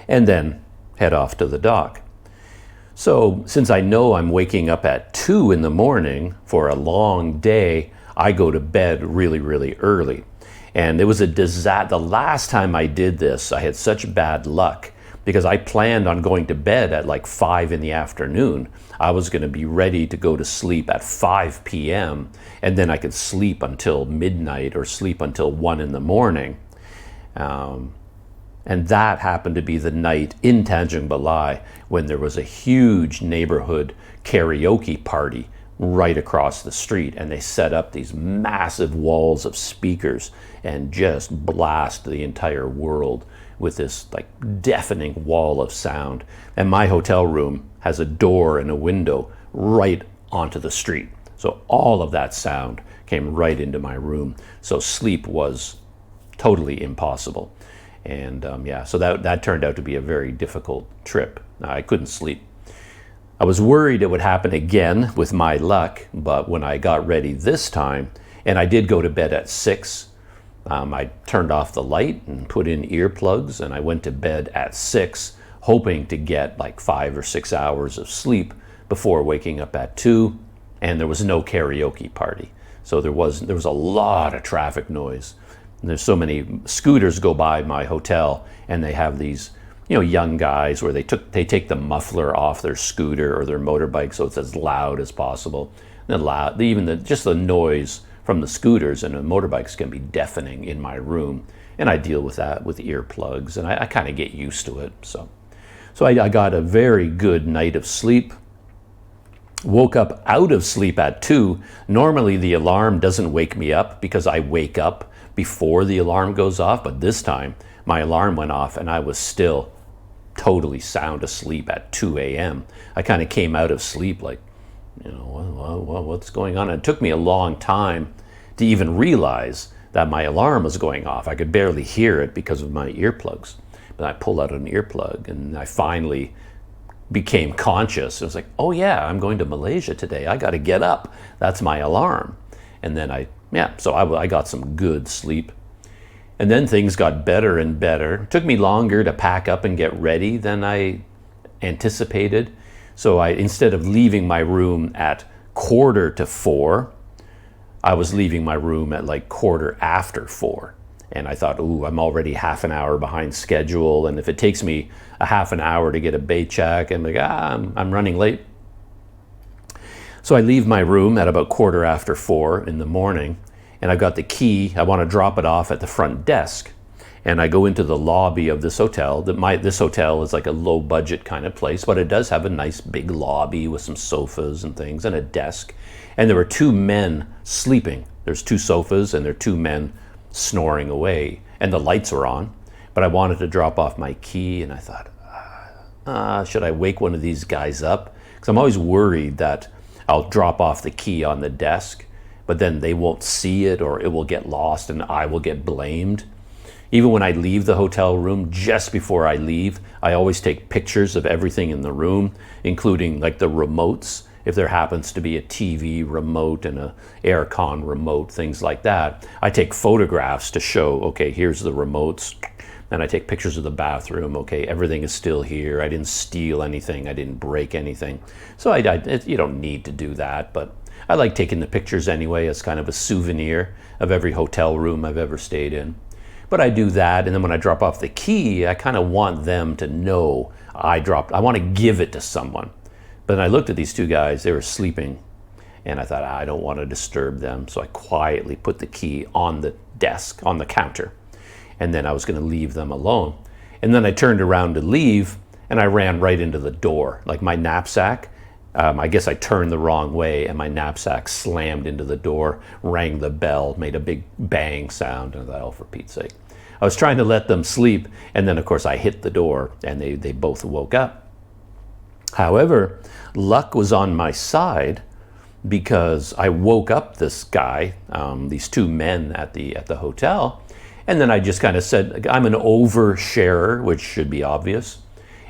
and then head off to the dock. So since I know I'm waking up at 2 in the morning for a long day, I go to bed really, really early. And it was a disaster. The last time I did this, I had such bad luck because I planned on going to bed at like 5 in the afternoon. I was going to be ready to go to sleep at 5 p.m. and then I could sleep until midnight or sleep until 1 in the morning. And that happened to be the night in Tanjung Balai when there was a huge neighborhood karaoke party right across the street, and they set up these massive walls of speakers and just blast the entire world with this like deafening wall of sound. And my hotel room has a door and a window right onto the street. So all of that sound came right into my room. So sleep was totally impossible. And so that turned out to be a very difficult trip. I couldn't sleep. I was worried it would happen again with my luck, but when I got ready this time, and I did go to bed at 6, I turned off the light and put in earplugs, and I went to bed at 6, hoping to get like 5 or 6 hours of sleep before waking up at 2, and there was no karaoke party. So there was a lot of traffic noise. And there's so many scooters go by my hotel, and they have these young guys where they take the muffler off their scooter or their motorbike so it's as loud as possible. And just the noise from the scooters and the motorbikes can be deafening in my room, and I deal with that with earplugs, and I kind of get used to it. So I got a very good night of sleep. Woke up out of sleep at 2. Normally the alarm doesn't wake me up because I wake up before the alarm goes off, but this time my alarm went off and I was still totally sound asleep at 2 a.m. I kind of came out of sleep like, what's going on? And it took me a long time to even realize that my alarm was going off. I could barely hear it because of my earplugs. But I pulled out an earplug and I finally became conscious. It was like, oh yeah, I'm going to Malaysia today. I got to get up. That's my alarm. And then I got some good sleep. And then things got better and better. It took me longer to pack up and get ready than I anticipated. So instead of leaving my room at 3:45, I was leaving my room at like 4:15. And I thought, I'm already half an hour behind schedule. And if it takes me a half an hour to get a bay check, I'm like, I'm running late. So I leave my room at about 4:15 in the morning, and I've got the key. I want to drop it off at the front desk. And I go into the lobby of this hotel. This hotel is like a low budget kind of place, but it does have a nice big lobby with some sofas and things and a desk. And there were 2 men sleeping. There's 2 sofas and there are 2 men snoring away, and the lights were on. But I wanted to drop off my key, and I thought, should I wake one of these guys up? Because I'm always worried that I'll drop off the key on the desk, but then they won't see it or it will get lost and I will get blamed. Even when I leave the hotel room, just before I leave, I always take pictures of everything in the room, including like the remotes. If there happens to be a TV remote and a aircon remote, things like that, I take photographs to show, okay, here's the remotes. And I take pictures of the bathroom. Okay, everything is still here. I didn't steal anything. I didn't break anything. So you don't need to do that, but I like taking the pictures anyway as kind of a souvenir of every hotel room I've ever stayed in. But I do that, and then when I drop off the key, I kind of want them to know I want to give it to someone. But then I looked at these 2 guys, they were sleeping, and I thought, I don't want to disturb them. So I quietly put the key on the desk, on the counter, and then I was going to leave them alone. And then I turned around to leave, and I ran right into the door. Like my knapsack I guess I turned the wrong way and my knapsack slammed into the door, rang the bell, made a big bang sound, and I thought, oh, for Pete's sake. I was trying to let them sleep, and then of course I hit the door and they both woke up. However, luck was on my side because I woke up this guy, these two men at the hotel, and then I just kind of said, I'm an oversharer, which should be obvious,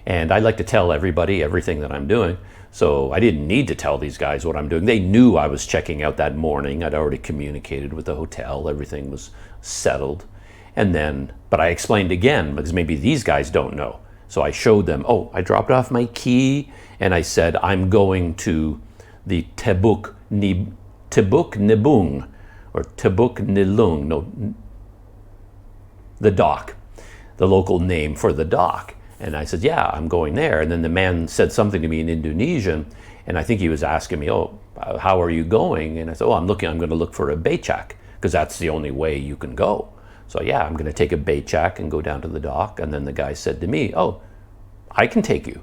and I like to tell everybody everything that I'm doing. So I didn't need to tell these guys what I'm doing. They knew I was checking out that morning. I'd already communicated with the hotel. Everything was settled. And then, but I explained again because maybe these guys don't know. So I showed them, oh, I dropped off my key and I said, I'm going to the Tebuk Nibung or Tebuk Nilung, no, the dock, the local name for the dock. And I said, yeah, I'm going there. And then the man said something to me in Indonesian, and I think he was asking me, oh, how are you going? And I said, oh, I'm going to look for a becak, because that's the only way you can go. So yeah, I'm going to take a becak and go down to the dock. And then the guy said to me, oh, I can take you.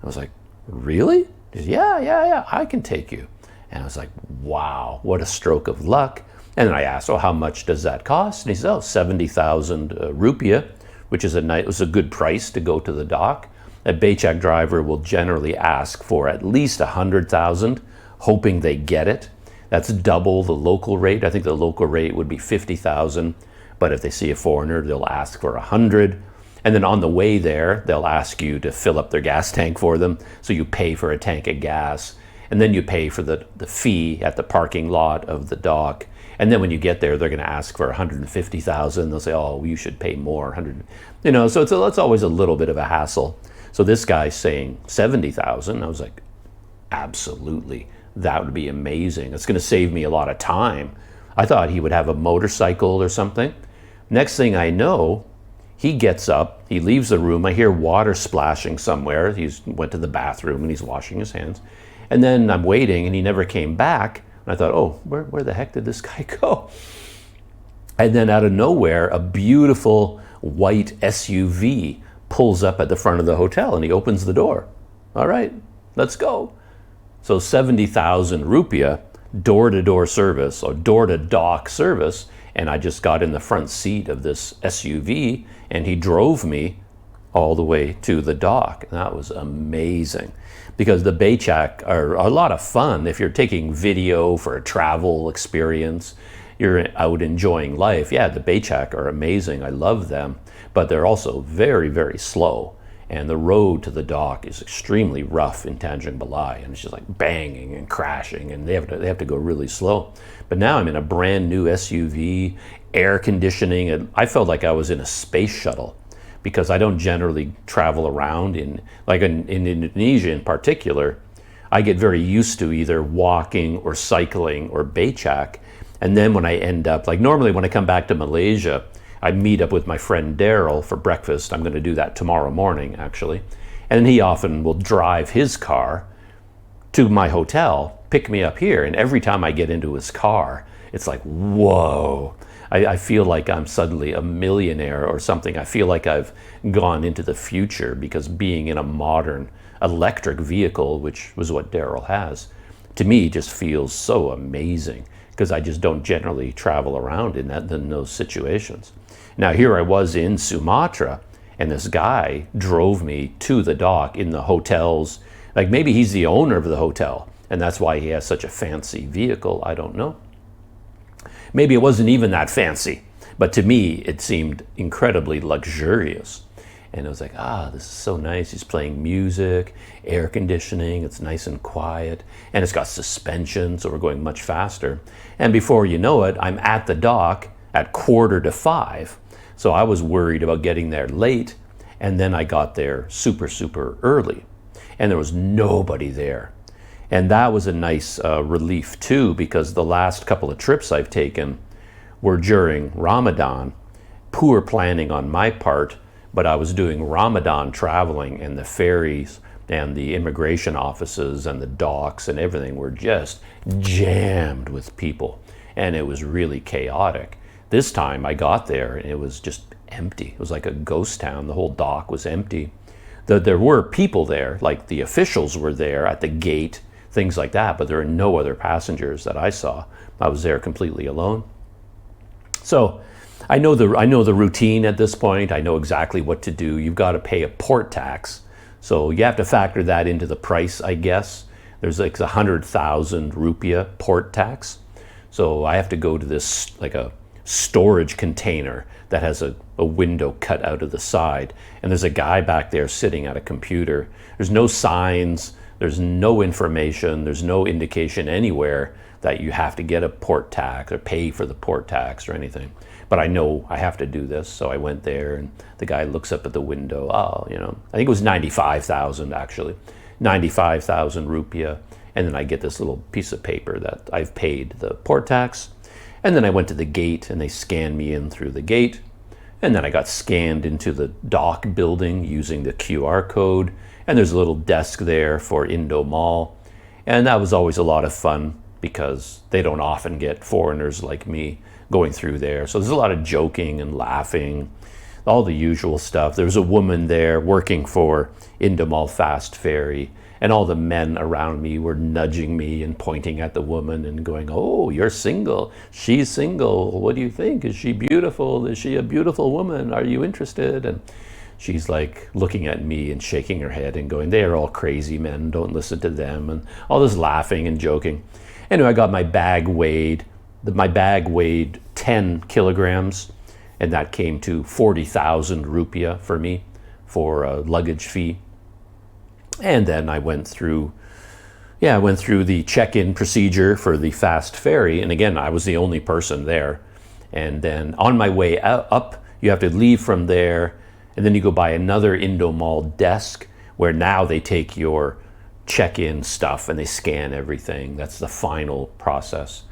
I was like, really? He said, yeah, I can take you. And I was like, wow, what a stroke of luck. And then I asked, oh, how much does that cost? And he said, oh, 70,000 rupiah, which is was a good price to go to the dock. A becak driver will generally ask for at least 100,000, hoping they get it. That's double the local rate. I think the local rate would be 50,000, but if they see a foreigner, they'll ask for 100. And then on the way there, they'll ask you to fill up their gas tank for them. So you pay for a tank of gas, and then you pay for the fee at the parking lot of the dock. And then when you get there, they're going to ask for 150,000. They'll say, "Oh, you should pay more." 100, So it's always a little bit of a hassle. So this guy's saying 70,000. I was like, absolutely, that would be amazing. It's going to save me a lot of time. I thought he would have a motorcycle or something. Next thing I know, he gets up, he leaves the room. I hear water splashing somewhere. He went to the bathroom and he's washing his hands. And then I'm waiting, and he never came back. And I thought, oh, where the heck did this guy go? And then out of nowhere, a beautiful white SUV pulls up at the front of the hotel, and he opens the door. All right, let's go. So 70,000 rupiah, door-to-door service or door-to-dock service, and I just got in the front seat of this SUV, and he drove me all the way to the dock. And that was amazing, because the becak are a lot of fun. If you're taking video for a travel experience, you're out enjoying life. Yeah, the becak are amazing. I love them, but they're also very, very slow. And the road to the dock is extremely rough in Tanjung Balai, and it's just like banging and crashing, and they have to go really slow. But now I'm in a brand new SUV, air conditioning, and I felt like I was in a space shuttle, because I don't generally travel around in Indonesia in particular. I get very used to either walking or cycling or becak. And then when I end up, like normally when I come back to Malaysia, I meet up with my friend Daryl for breakfast. I'm going to do that tomorrow morning, actually. And he often will drive his car to my hotel, pick me up here. And every time I get into his car, it's like, whoa. I feel like I'm suddenly a millionaire or something. I feel like I've gone into the future, because being in a modern electric vehicle, which was what Daryl has, to me just feels so amazing, because I just don't generally travel around in those situations. Now here I was in Sumatra, and this guy drove me to the dock in the hotels. Like maybe he's the owner of the hotel, and that's why he has such a fancy vehicle. I don't know. Maybe it wasn't even that fancy, but to me, it seemed incredibly luxurious. And it was like, this is so nice. He's playing music, air conditioning, it's nice and quiet, and it's got suspension, so we're going much faster. And before you know it, I'm at the dock at 4:45. So I was worried about getting there late, and then I got there super, super early, and there was nobody there. And that was a nice relief too, because the last couple of trips I've taken were during Ramadan. Poor planning on my part, but I was doing Ramadan traveling, and the ferries and the immigration offices and the docks and everything were just jammed with people, and it was really chaotic. This time I got there and it was just empty. It was like a ghost town. The whole dock was empty. There were people there, like the officials were there at the gate, things like that, but there were no other passengers that I saw. I was there completely alone. So I know the routine at this point. I know exactly what to do. You've got to pay a port tax. So you have to factor that into the price, I guess. There's like 100,000 rupiah port tax. So I have to go to this, like a storage container that has a window cut out of the side. And there's a guy back there sitting at a computer. There's no signs, there's no information, there's no indication anywhere that you have to get a port tax or pay for the port tax or anything. But I know I have to do this, so I went there, and the guy looks up at the window. Oh, I think it was 95,000 actually, 95,000 rupiah. And then I get this little piece of paper that I've paid the port tax. And then I went to the gate, and they scanned me in through the gate. And then I got scanned into the dock building using the QR code. And there's a little desk there for Indo Mall. And that was always a lot of fun because they don't often get foreigners like me going through there. So there's a lot of joking and laughing, all the usual stuff. There was a woman there working for Indo Mall Fast Ferry. And all the men around me were nudging me and pointing at the woman and going, "Oh, you're single. She's single. What do you think? Is she beautiful? Is she a beautiful woman? Are you interested?" And she's like looking at me and shaking her head and going, "They are all crazy men. Don't listen to them." And all this laughing and joking. Anyway, I got my bag weighed. My bag weighed 10 kilograms, and that came to 40,000 rupiah for me for a luggage fee. And then I went through the check-in procedure for the fast ferry. And again, I was the only person there. And then on my way up, you have to leave from there. And then you go by another Indo Mall desk where now they take your check-in stuff and they scan everything. That's the final process.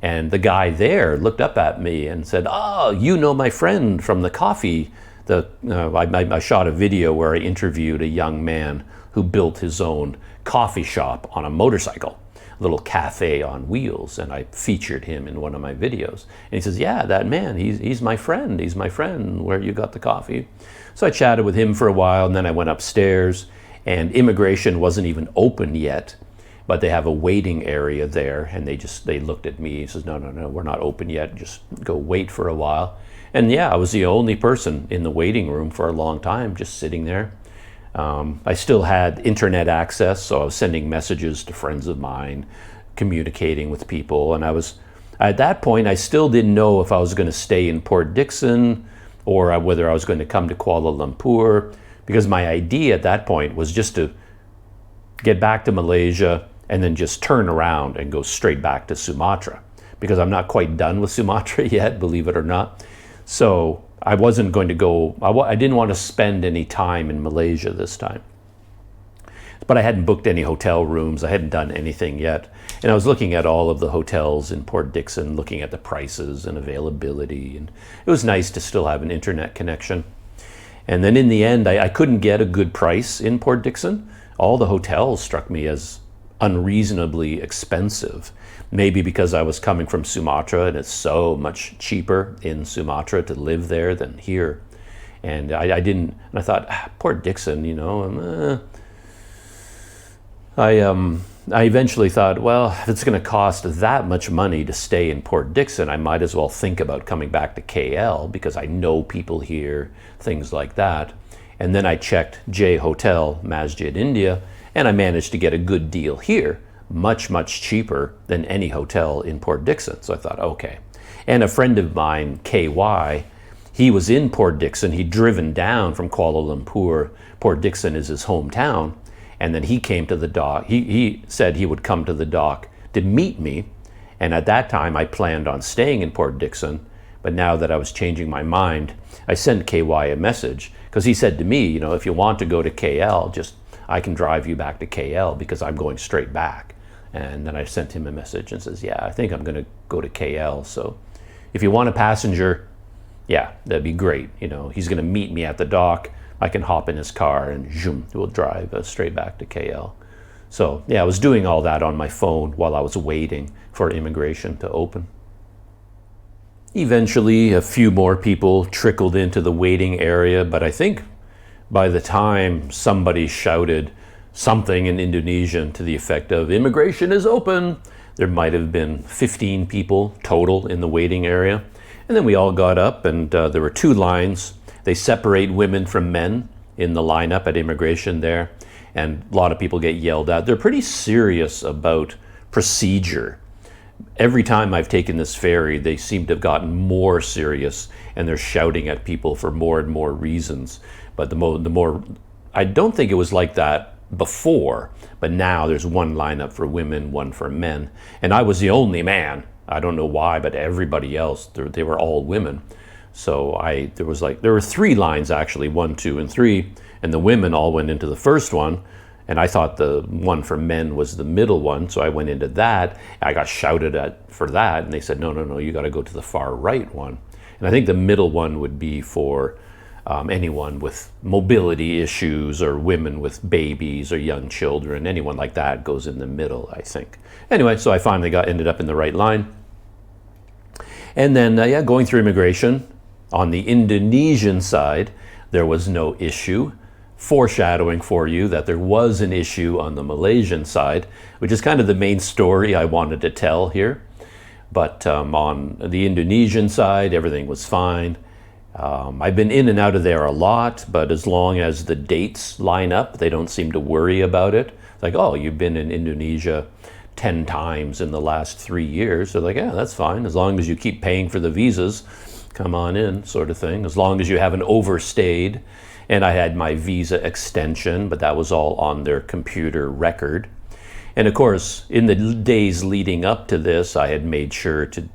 And the guy there looked up at me and said, "Oh, you know my friend from the coffee." I shot a video where I interviewed a young man who built his own coffee shop on a motorcycle, a little cafe on wheels, and I featured him in one of my videos. And he says, "Yeah, that man, he's my friend. He's my friend where you got the coffee." So I chatted with him for a while, and then I went upstairs, and immigration wasn't even open yet, but they have a waiting area there, and they looked at me. He says, no, we're not open yet. Just go wait for a while." And yeah, I was the only person in the waiting room for a long time, just sitting there. I still had internet access, so I was sending messages to friends of mine, communicating with people. And at that point, I still didn't know if I was going to stay in Port Dickson or whether I was going to come to Kuala Lumpur, because my idea at that point was just to get back to Malaysia and then just turn around and go straight back to Sumatra, because I'm not quite done with Sumatra yet, believe it or not. So I wasn't going to go, I didn't want to spend any time in Malaysia this time. But I hadn't booked any hotel rooms, I hadn't done anything yet. And I was looking at all of the hotels in Port Dickson, looking at the prices and availability. And it was nice to still have an internet connection. And then in the end, I couldn't get a good price in Port Dickson. All the hotels struck me as unreasonably expensive. Maybe because I was coming from Sumatra and it's so much cheaper in Sumatra to live there than here. And I thought, Port Dickson, I eventually thought, well, if it's going to cost that much money to stay in Port Dickson, I might as well think about coming back to KL because I know people here, things like that. And then I checked J Hotel, Masjid, India, and I managed to get a good deal here, much, much cheaper than any hotel in Port Dickson. So I thought, okay. And a friend of mine, KY, he was in Port Dickson. He'd driven down from Kuala Lumpur. Port Dickson is his hometown. And then he came to the dock. He said he would come to the dock to meet me. And at that time, I planned on staying in Port Dickson. But now that I was changing my mind, I sent KY a message because he said to me, if you want to go to KL, I can drive you back to KL because I'm going straight back. And then I sent him a message and says, yeah, I think I'm going to go to KL. So if you want a passenger, yeah, that'd be great. He's going to meet me at the dock. I can hop in his car and zoom, we'll drive straight back to KL. So yeah, I was doing all that on my phone while I was waiting for immigration to open. Eventually, a few more people trickled into the waiting area, but I think by the time somebody shouted something in Indonesian to the effect of "immigration is open," there might have been 15 people total in the waiting area. And then we all got up, and there were 2 lines. They separate women from men in the lineup at immigration there, and a lot of people get yelled at. They're pretty serious about procedure. Every time I've taken this ferry, they seem to have gotten more serious, and they're shouting at people for more and more reasons. But the more, I don't think it was like that before, but now there's 1 lineup for women, 1 for men, and I was the only man. I don't know why, but everybody else, they were all women. So there were 3 lines actually, 1, 2, and 3, and the women all went into the first one, and I thought the one for men was the middle one, so I went into that. I got shouted at for that, and they said, no, you got to go to the far right one. And I think the middle one would be for anyone with mobility issues, or women with babies or young children. Anyone like that goes in the middle, I think. Anyway, so I finally ended up in the right line. And then, going through immigration, on the Indonesian side, there was no issue. Foreshadowing for you that there was an issue on the Malaysian side, which is kind of the main story I wanted to tell here. But on the Indonesian side, everything was fine. I've been in and out of there a lot, but as long as the dates line up, they don't seem to worry about it. It's like, oh, you've been in Indonesia 10 times in the last 3 years. They're like, yeah, that's fine. As long as you keep paying for the visas, come on in, sort of thing. As long as you haven't overstayed. And I had my visa extension, but that was all on their computer record. And of course, in the days leading up to this, I had made sure to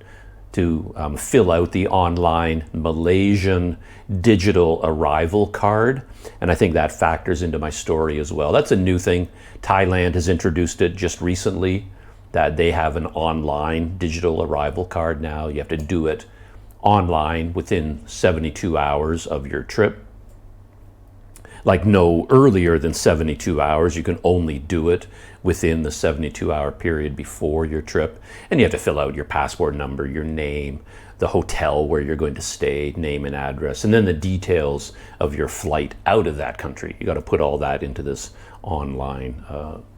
fill out the online Malaysian digital arrival card. And I think that factors into my story as well. That's a new thing. Thailand has introduced it just recently, that they have an online digital arrival card now. You have to do it online within 72 hours of your trip. Like no earlier than 72 hours. You can only do it within the 72-hour period before your trip. And you have to fill out your passport number, your name, the hotel where you're going to stay, name and address, and then the details of your flight out of that country. You got to put all that into this online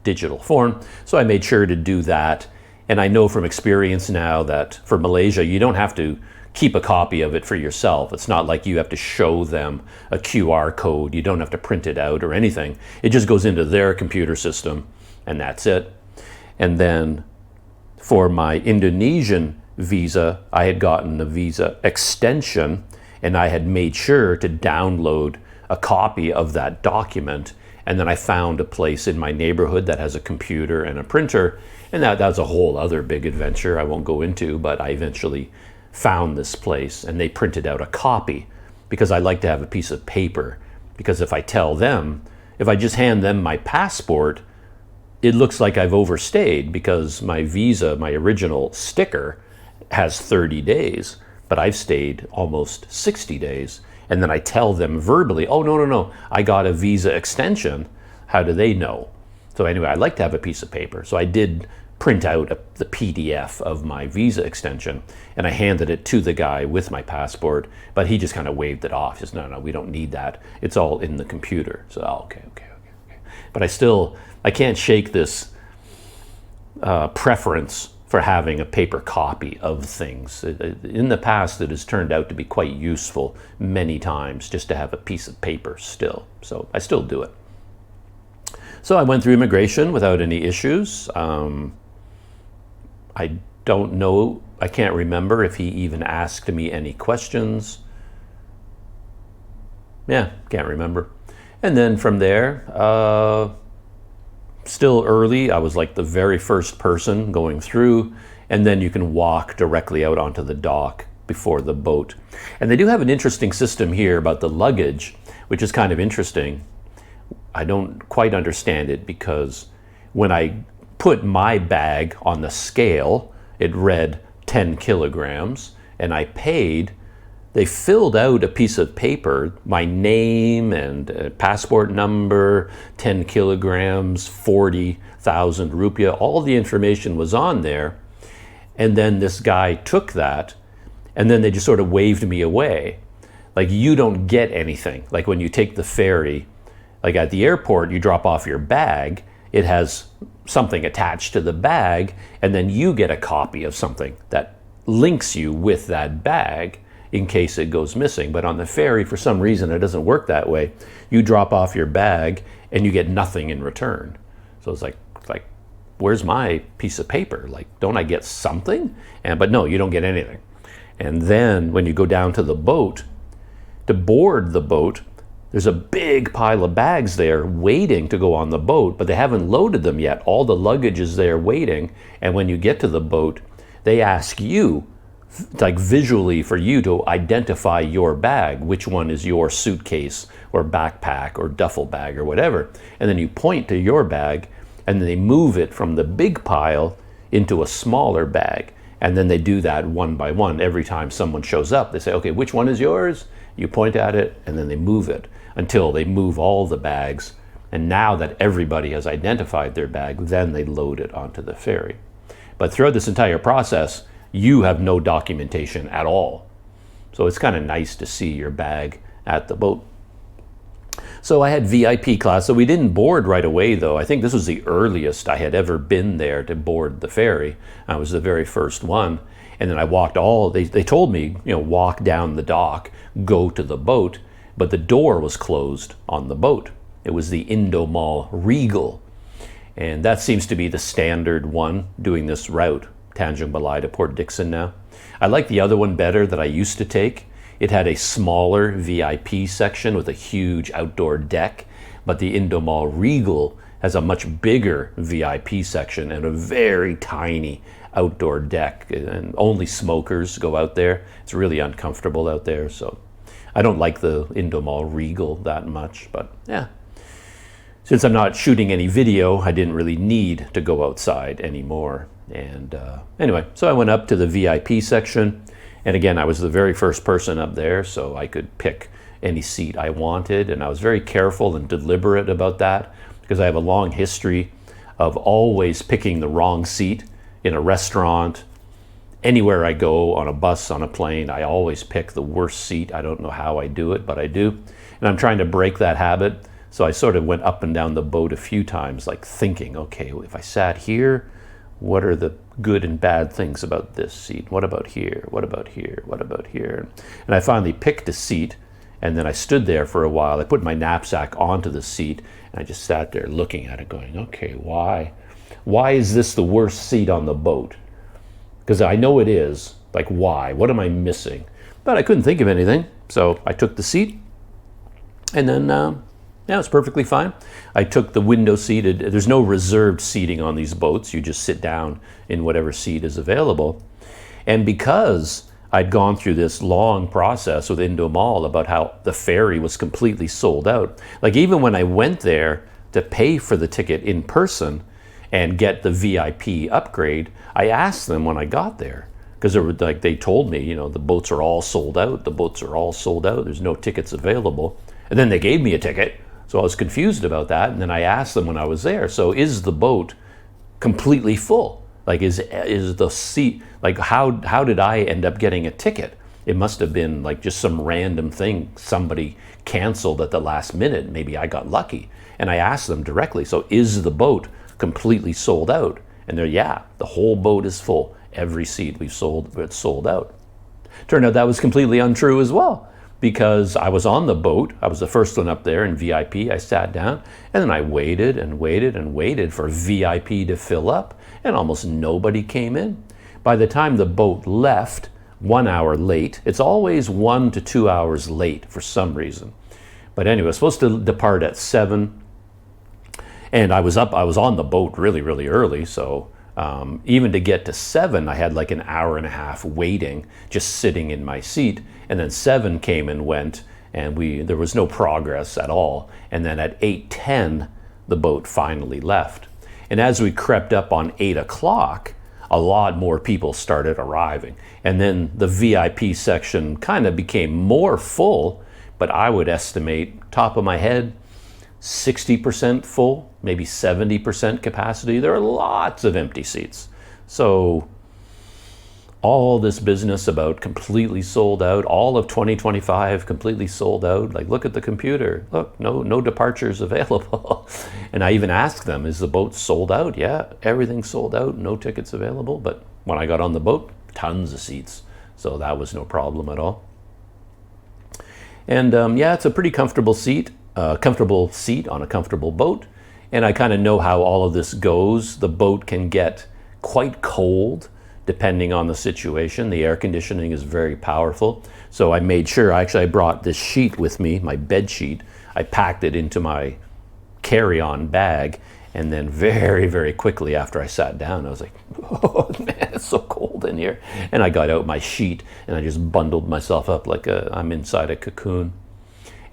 digital form. So I made sure to do that. And I know from experience now that for Malaysia, you don't have to keep a copy of it for yourself. It's not like you have to show them a QR code. You don't have to print it out or anything. It just goes into their computer system, and that's it. And then for my Indonesian visa, I had gotten a visa extension, and I had made sure to download a copy of that document. And then I found a place in my neighborhood that has a computer and a printer, and that's a whole other big adventure I won't go into, but I eventually found this place, and they printed out a copy, because I like to have a piece of paper, because if I just hand them my passport, it looks like I've overstayed, because my visa, my original sticker, has 30 days, but I've stayed almost 60 days. And then I tell them verbally, oh, no, I got a visa extension. How do they know? So anyway, I like to have a piece of paper. So I did print out the PDF of my visa extension, and I handed it to the guy with my passport, but he just kind of waved it off. He says, no, we don't need that. It's all in the computer. So, okay. But I can't shake this preference for having a paper copy of things. In the past, it has turned out to be quite useful many times just to have a piece of paper still. So I still do it. So I went through immigration without any issues. I don't know, I can't remember if he even asked me any questions. Yeah, can't remember. And then from there, still early, I was like the very first person going through, and then you can walk directly out onto the dock before the boat. And they do have an interesting system here about the luggage, which is kind of interesting. I don't quite understand it, because when I put my bag on the scale, it read 10 kilograms, and I paid. They filled out a piece of paper, my name and passport number, 10 kilograms, 40,000 rupiah, all the information was on there. And then this guy took that, and then they just sort of waved me away. like you don't get anything. Like when you take the ferry, like at the airport, you drop off your bag, it has something attached to the bag, and then you get a copy of something that links you with that bag in case it goes missing. But on the ferry, for some reason, it doesn't work that way. You drop off your bag and you get nothing in return. So it's like, where's my piece of paper? Like, don't I get something? But no, you don't get anything. And then when you go down to the boat, to board the boat, there's a big pile of bags there waiting to go on the boat, but they haven't loaded them yet. All the luggage is there waiting. And when you get to the boat, they ask you, like visually for you to identify your bag, which one is your suitcase or backpack or duffel bag or whatever. And then you point to your bag, and then they move it from the big pile into a smaller bag. And then they do that one by one. Every time someone shows up, they say, okay, which one is yours? You point at it, and then they move it until they move all the bags. And now that everybody has identified their bag, then they load it onto the ferry. But throughout this entire process, you have no documentation at all. So it's kind of nice to see your bag at the boat. So I had VIP class. So we didn't board right away, though. I think this was the earliest I had ever been there to board the ferry. I was the very first one. And then I walked they told me, walk down the dock, go to the boat, but the door was closed on the boat. It was the Indomall Regal. And that seems to be the standard one doing this route, Tanjung Balai to Port Dickson now. I like the other one better that I used to take. It had a smaller VIP section with a huge outdoor deck, but the Indomall Regal has a much bigger VIP section and a very tiny outdoor deck, and only smokers go out there. It's really uncomfortable out there, so I don't like the Indomall Regal that much, but yeah. Since I'm not shooting any video, I didn't really need to go outside anymore. And anyway, so I went up to the VIP section. And again, I was the very first person up there, so I could pick any seat I wanted. And I was very careful and deliberate about that because I have a long history of always picking the wrong seat in a restaurant. Anywhere I go, on a bus, on a plane, I always pick the worst seat. I don't know how I do it, but I do. And I'm trying to break that habit. So I sort of went up and down the boat a few times, like thinking, okay, if I sat here, what are the good and bad things about this seat? What about here? What about here? What about here? And I finally picked a seat, and then I stood there for a while. I put my knapsack onto the seat, and I just sat there looking at it going, okay, why? Why is this the worst seat on the boat? Because I know it is. Like, why? What am I missing? But I couldn't think of anything, so I took the seat, and then yeah, it's perfectly fine. I took the window seat. There's no reserved seating on these boats. You just sit down in whatever seat is available. And because I'd gone through this long process with Indomall about how the ferry was completely sold out, like even when I went there to pay for the ticket in person and get the VIP upgrade, I asked them when I got there, because they told me, the boats are all sold out. The boats are all sold out. There's no tickets available. And then they gave me a ticket. So I was confused about that, and then I asked them when I was there, so is the boat completely full? Like, is the seat, like, how did I end up getting a ticket? It must have been like just some random thing somebody canceled at the last minute. Maybe I got lucky. And I asked them directly, so is the boat completely sold out? And they're, yeah, the whole boat is full. Every seat we've sold, it's sold out. Turned out that was completely untrue as well. Because I was on the boat, I was the first one up there in VIP, I sat down, and then I waited and waited and waited for VIP to fill up, and almost nobody came in. By the time the boat left, 1 hour late, it's always 1 to 2 hours late for some reason. But anyway, I was supposed to depart at 7, and I was on the boat really, really early, so even to get to 7, I had like an hour and a half waiting, just sitting in my seat. And then 7 came and went, and there was no progress at all. And then at 8:10, the boat finally left. And as we crept up on 8 o'clock, a lot more people started arriving. And then the VIP section kind of became more full, but I would estimate, top of my head, 60% full, maybe 70% capacity. There are lots of empty seats. So all this business about completely sold out, all of 2025 completely sold out. Like, look at the computer. Look, no departures available. And I even asked them, is the boat sold out? Yeah, everything's sold out, no tickets available. But when I got on the boat, tons of seats. So that was no problem at all. And yeah, it's a pretty comfortable seat on a comfortable boat. And I kind of know how all of this goes. The boat can get quite cold depending on the situation. The air conditioning is very powerful. So I made sure, I brought this sheet with me, my bed sheet. I packed it into my carry-on bag, and then very, very quickly after I sat down, I was like, oh man, it's so cold in here. And I got out my sheet and I just bundled myself up like I'm inside a cocoon.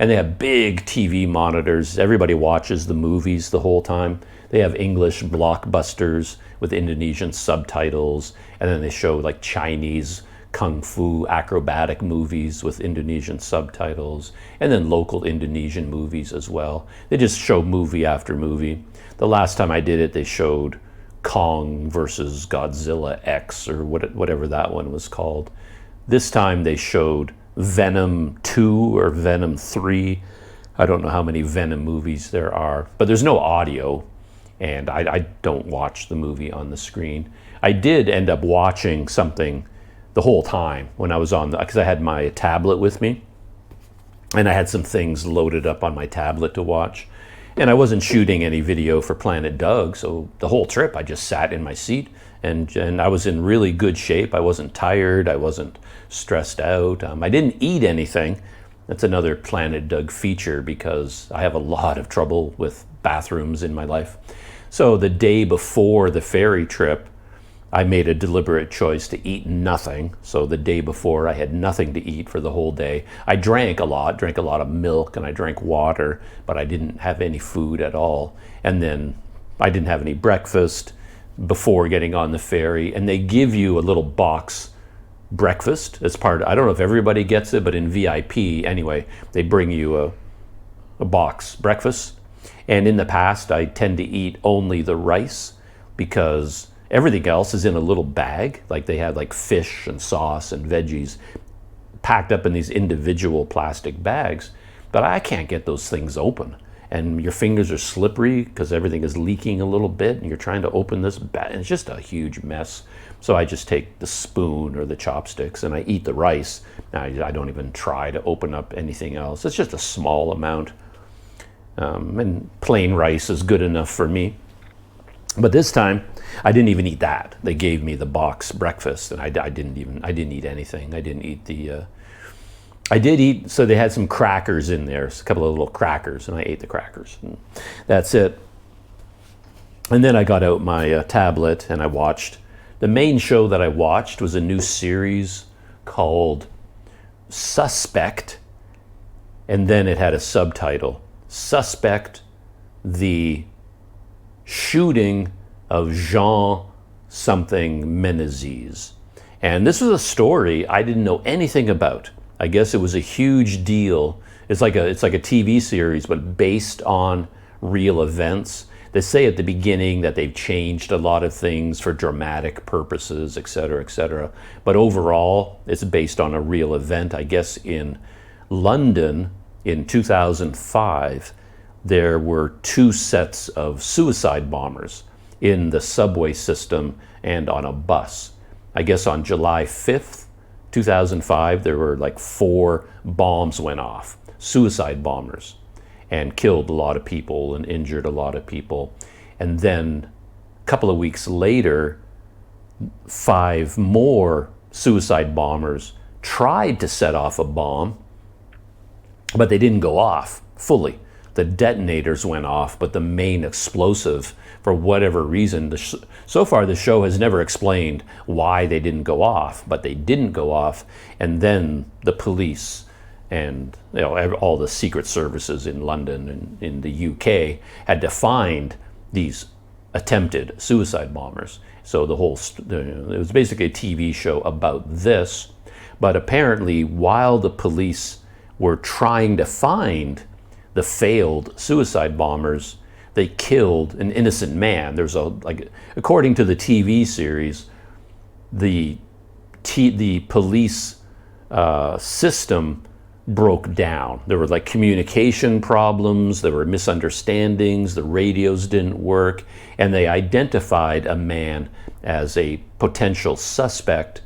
And they have big TV monitors. Everybody watches the movies the whole time. They have English blockbusters with Indonesian subtitles, and then they show like Chinese kung fu acrobatic movies with Indonesian subtitles, and then local Indonesian movies as well. They just show movie after movie. The last time I did it, they showed Kong versus Godzilla X, or whatever that one was called. This time they showed Venom 2 or Venom 3. I don't know how many Venom movies there are, but there's no audio, and I don't watch the movie on the screen. I did end up watching something the whole time when I was on because I had my tablet with me, and I had some things loaded up on my tablet to watch. And I wasn't shooting any video for Planet Doug, so the whole trip I just sat in my seat, and I was in really good shape. I wasn't tired, I wasn't stressed out. I didn't eat anything. That's another Planet Doug feature because I have a lot of trouble with bathrooms in my life. So the day before the ferry trip, I made a deliberate choice to eat nothing. So the day before, I had nothing to eat for the whole day. I drank a lot of milk, and I drank water, but I didn't have any food at all. And then I didn't have any breakfast before getting on the ferry. And they give you a little box breakfast as part of, I don't know if everybody gets it, but in VIP anyway, they bring you a box breakfast. And in the past, I tend to eat only the rice because everything else is in a little bag. Like they had like fish and sauce and veggies packed up in these individual plastic bags. But I can't get those things open. And your fingers are slippery because everything is leaking a little bit, and you're trying to open this bag. And it's just a huge mess. So I just take the spoon or the chopsticks and I eat the rice. Now, I don't even try to open up anything else. It's just a small amount. And plain rice is good enough for me. But this time, I didn't even eat that. They gave me the box breakfast, and I didn't eat anything. I didn't eat I did eat, so they had some crackers in there, a couple of little crackers, and I ate the crackers. And that's it. And then I got out my tablet, and I watched. The main show that I watched was a new series called Suspect, and then it had a subtitle, Suspect, the shooting of Jean something Menezes. And this was a story I didn't know anything about. I guess it was a huge deal. It's like a TV series, but based on real events. They say at the beginning that they've changed a lot of things for dramatic purposes, et cetera, et cetera. But overall, it's based on a real event. I guess in London in 2005, there were 2 sets of suicide bombers in the subway system and on a bus. I guess on July 5th, 2005, there were like 4 bombs went off, suicide bombers, and killed a lot of people and injured a lot of people. And then a couple of weeks later, 5 more suicide bombers tried to set off a bomb, but they didn't go off fully. The detonators went off, but the main explosive, for whatever reason, so far the show has never explained why they didn't go off, but they didn't go off. And then the police and all the secret services in London and in the UK had to find these attempted suicide bombers. So it was basically a TV show about this. But apparently, while the police were trying to find the failed suicide bombers, they killed an innocent man. According to the TV series, the the police system broke down. There were like communication problems, there were misunderstandings, the radios didn't work, and they identified a man as a potential suspect.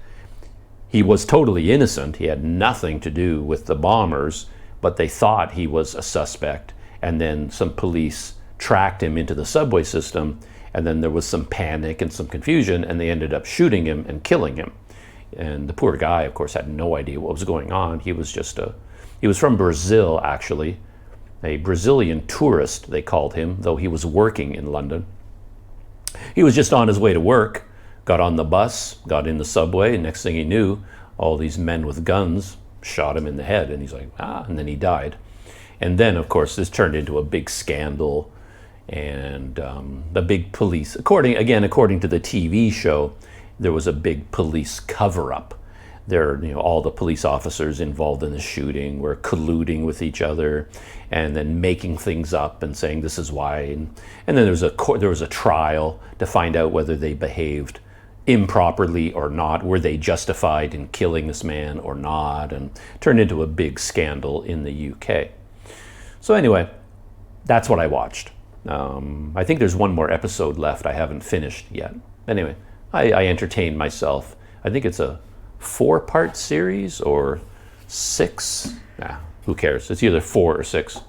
He was totally innocent. He had nothing to do with the bombers, but they thought he was a suspect. And then some police tracked him into the subway system, and then there was some panic and some confusion, and they ended up shooting him and killing him. And the poor guy, of course, had no idea what was going on. He was from Brazil, actually, a Brazilian tourist, they called him, though he was working in London. He was just on his way to work, got on the bus, got in the subway, and next thing he knew, all these men with guns shot him in the head, and he's like, and then he died. And then, of course, this turned into a big scandal, and the big police, according to the TV show, there was a big police cover-up. All the police officers involved in the shooting were colluding with each other, and then making things up and saying this is why. And then there was a trial to find out whether they behaved improperly or not. Were they justified in killing this man or not? And turned into a big scandal in the UK. So anyway, that's what I watched. I think there's one more episode left I haven't finished yet. Anyway, I entertained myself. I think it's a 4-part series or 6. Who cares? It's either 4 or 6.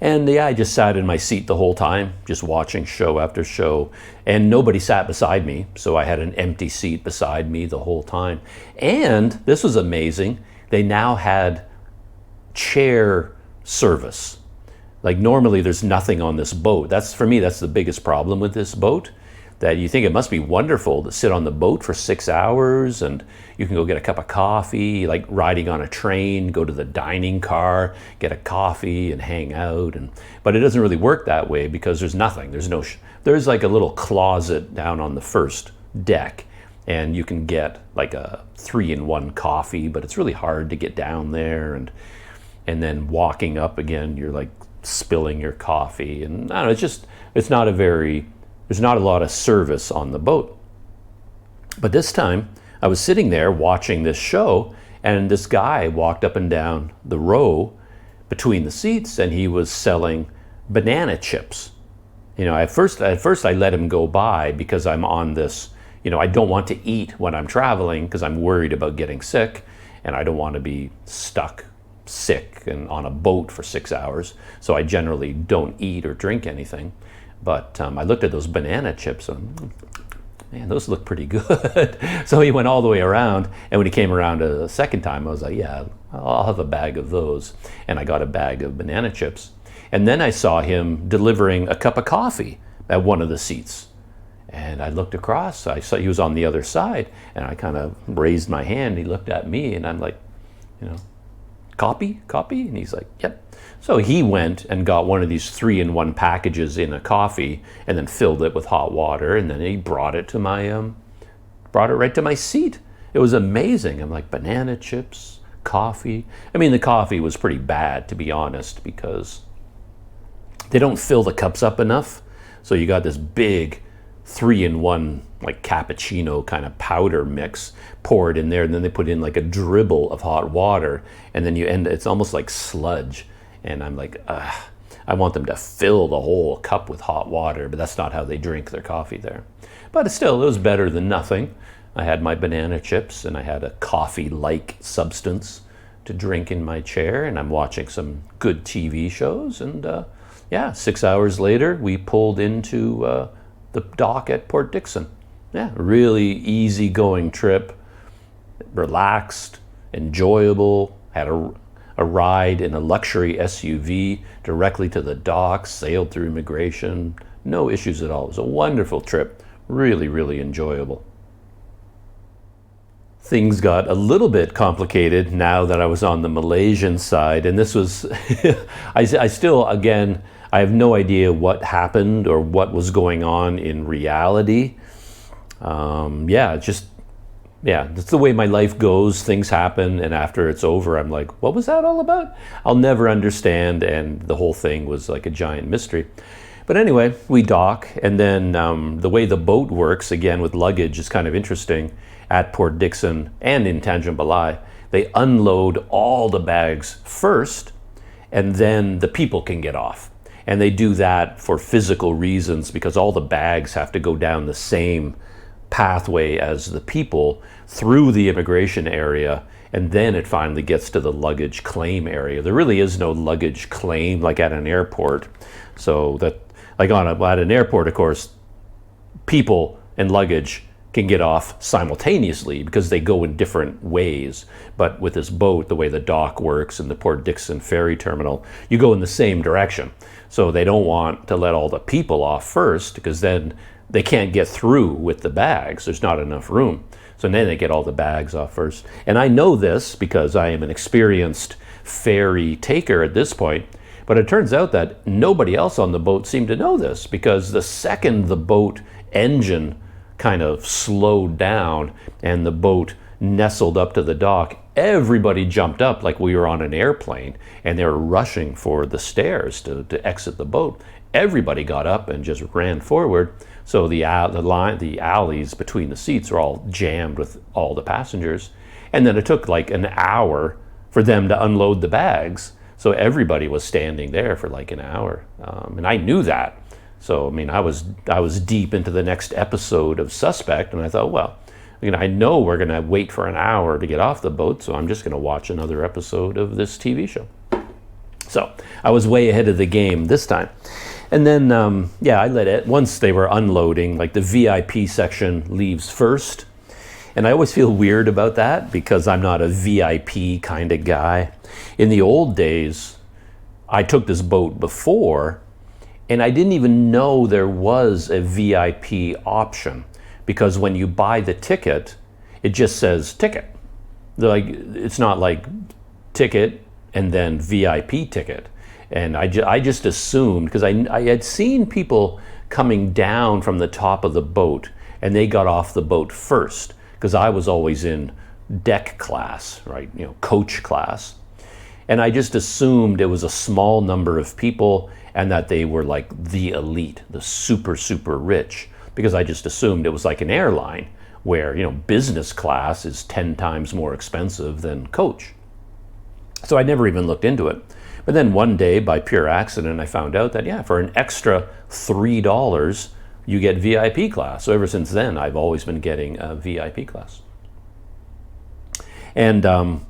And I just sat in my seat the whole time, just watching show after show. And nobody sat beside me, so I had an empty seat beside me the whole time. And this was amazing. They now had chair service. Like normally there's nothing on this boat. For me, that's the biggest problem with this boat. That you think it must be wonderful to sit on the boat for 6 hours and you can go get a cup of coffee, like riding on a train, go to the dining car, get a coffee and hang out. But it doesn't really work that way because there's nothing. There's like a little closet down on the first deck, and you can get like a 3-in-1 coffee, but it's really hard to get down there. And then walking up again, you're like spilling your coffee. And I don't know, there's not a lot of service on the boat. But this time, I was sitting there watching this show, and this guy walked up and down the row between the seats, and he was selling banana chips. At first I let him go by because I'm on this, I don't want to eat when I'm traveling because I'm worried about getting sick, and I don't want to be stuck sick and on a boat for 6 hours. So I generally don't eat or drink anything. But I looked at those banana chips and, man, those look pretty good. So he went all the way around, and when he came around a second time, I was like, yeah, I'll have a bag of those. And I got a bag of banana chips. And then I saw him delivering a cup of coffee at one of the seats. And I looked across, I saw he was on the other side, and I kind of raised my hand. He looked at me, and I'm like, copy? And he's like, yep. So he went and got one of these 3-in-1 packages in a coffee and then filled it with hot water, and then he brought it right to my seat. It was amazing. I'm like, banana chips, coffee. I mean, the coffee was pretty bad, to be honest, because they don't fill the cups up enough. So you got this big 3-in-1 like cappuccino kind of powder mix poured in there, and then they put in like a dribble of hot water, and then it's almost like sludge. And I'm like, I want them to fill the whole cup with hot water, but that's not how they drink their coffee there. But still, it was better than nothing. I had my banana chips, and I had a coffee-like substance to drink in my chair, and I'm watching some good TV shows. And 6 hours later, we pulled into the dock at Port Dickson. Yeah, really easy-going trip, relaxed, enjoyable, had a ride in a luxury SUV directly to the docks, sailed through immigration, no issues at all. It was a wonderful trip, really, really enjoyable. Things got a little bit complicated now that I was on the Malaysian side, and this was, I still, again, I have no idea what happened or what was going on in reality. That's the way my life goes. Things happen, and after it's over, I'm like, what was that all about? I'll never understand, and the whole thing was like a giant mystery. But anyway, we dock, and then the way the boat works, again with luggage, is kind of interesting. at Port Dickson and in Tanjung Balai, they unload all the bags first, and then the people can get off. And they do that for physical reasons because all the bags have to go down the same pathway as the people through the immigration area, and then it finally gets to the luggage claim area. There really is no luggage claim like at an airport. So that, like at an airport, of course, people and luggage can get off simultaneously because they go in different ways. But with this boat, the way the dock works and the Port Dickson ferry terminal, you go in the same direction. So they don't want to let all the people off first because then they can't get through with the bags. There's not enough room. So then they get all the bags off first. And I know this because I am an experienced ferry taker at this point. But it turns out that nobody else on the boat seemed to know this, because the second the boat engine kind of slowed down and the boat nestled up to the dock, everybody jumped up like we were on an airplane, and they were rushing for the stairs to exit the boat. Everybody got up and just ran forward. So the alleys between the seats are all jammed with all the passengers. And then it took like an hour for them to unload the bags. So everybody was standing there for like an hour. And I knew that. So, I mean, I was deep into the next episode of Suspect, and I thought, well, I know we're going to wait for an hour to get off the boat, so I'm just going to watch another episode of this TV show. So I was way ahead of the game this time. And then, I let it, once they were unloading, like the VIP section leaves first. And I always feel weird about that because I'm not a VIP kind of guy. In the old days, I took this boat before, and I didn't even know there was a VIP option, because when you buy the ticket, it just says ticket. It's not like ticket and then VIP ticket. And I just assumed, because I had seen people coming down from the top of the boat, and they got off the boat first, because I was always in deck class, right? Coach class. And I just assumed it was a small number of people and that they were like the elite, the super, super rich, because I just assumed it was like an airline where, business class is 10 times more expensive than coach. So I never even looked into it. But then one day, by pure accident, I found out that, for an extra $3, you get VIP class. So ever since then, I've always been getting a VIP class. And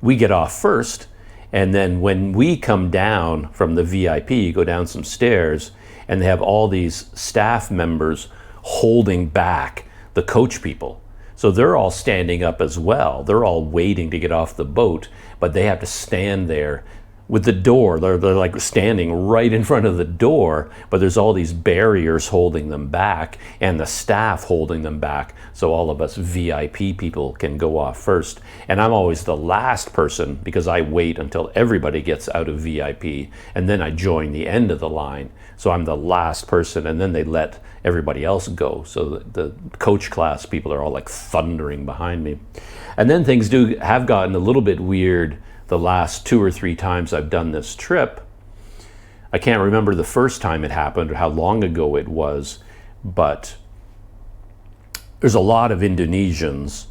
we get off first. And then when we come down from the VIP, you go down some stairs, and they have all these staff members holding back the coach people. So they're all standing up as well. They're all waiting to get off the boat, but they have to stand there with the door. They're like standing right in front of the door, but there's all these barriers holding them back and the staff holding them back, so all of us VIP people can go off first. And I'm always the last person because I wait until everybody gets out of VIP, and then I join the end of the line. So I'm the last person, and then they let everybody else go. So the coach class people are all like thundering behind me. And then things have gotten a little bit weird the last 2 or 3 times I've done this trip. I can't remember the first time it happened or how long ago it was, but there's a lot of Indonesians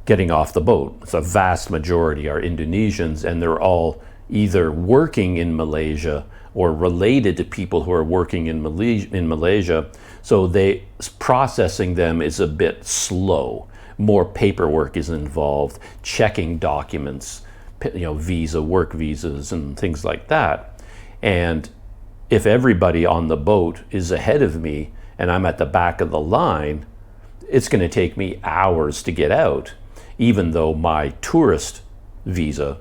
getting off the boat. It's a vast majority are Indonesians, and they're all either working in Malaysia or related to people who are working in Malaysia. So processing them is a bit slow. More paperwork is involved, checking documents, work visas and things like that. And if everybody on the boat is ahead of me and I'm at the back of the line, it's going to take me hours to get out, even though my tourist visa,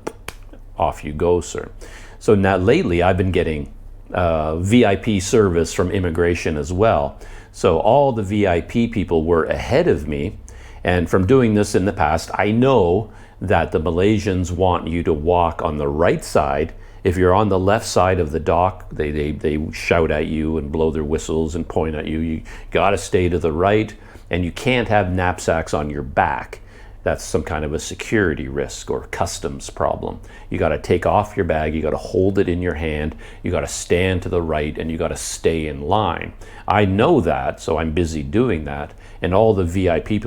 off you go, sir. So now lately I've been getting VIP service from immigration as well. So all the VIP people were ahead of me. And from doing this in the past, I know that the Malaysians want you to walk on the right side. If you're on the left side of the dock, they shout at you and blow their whistles and point at you. You got to stay to the right, and you can't have knapsacks on your back. That's some kind of a security risk or customs problem. You got to take off your bag, you got to hold it in your hand, you got to stand to the right, and you got to stay in line. I know that, so I'm busy doing that, and all the VIP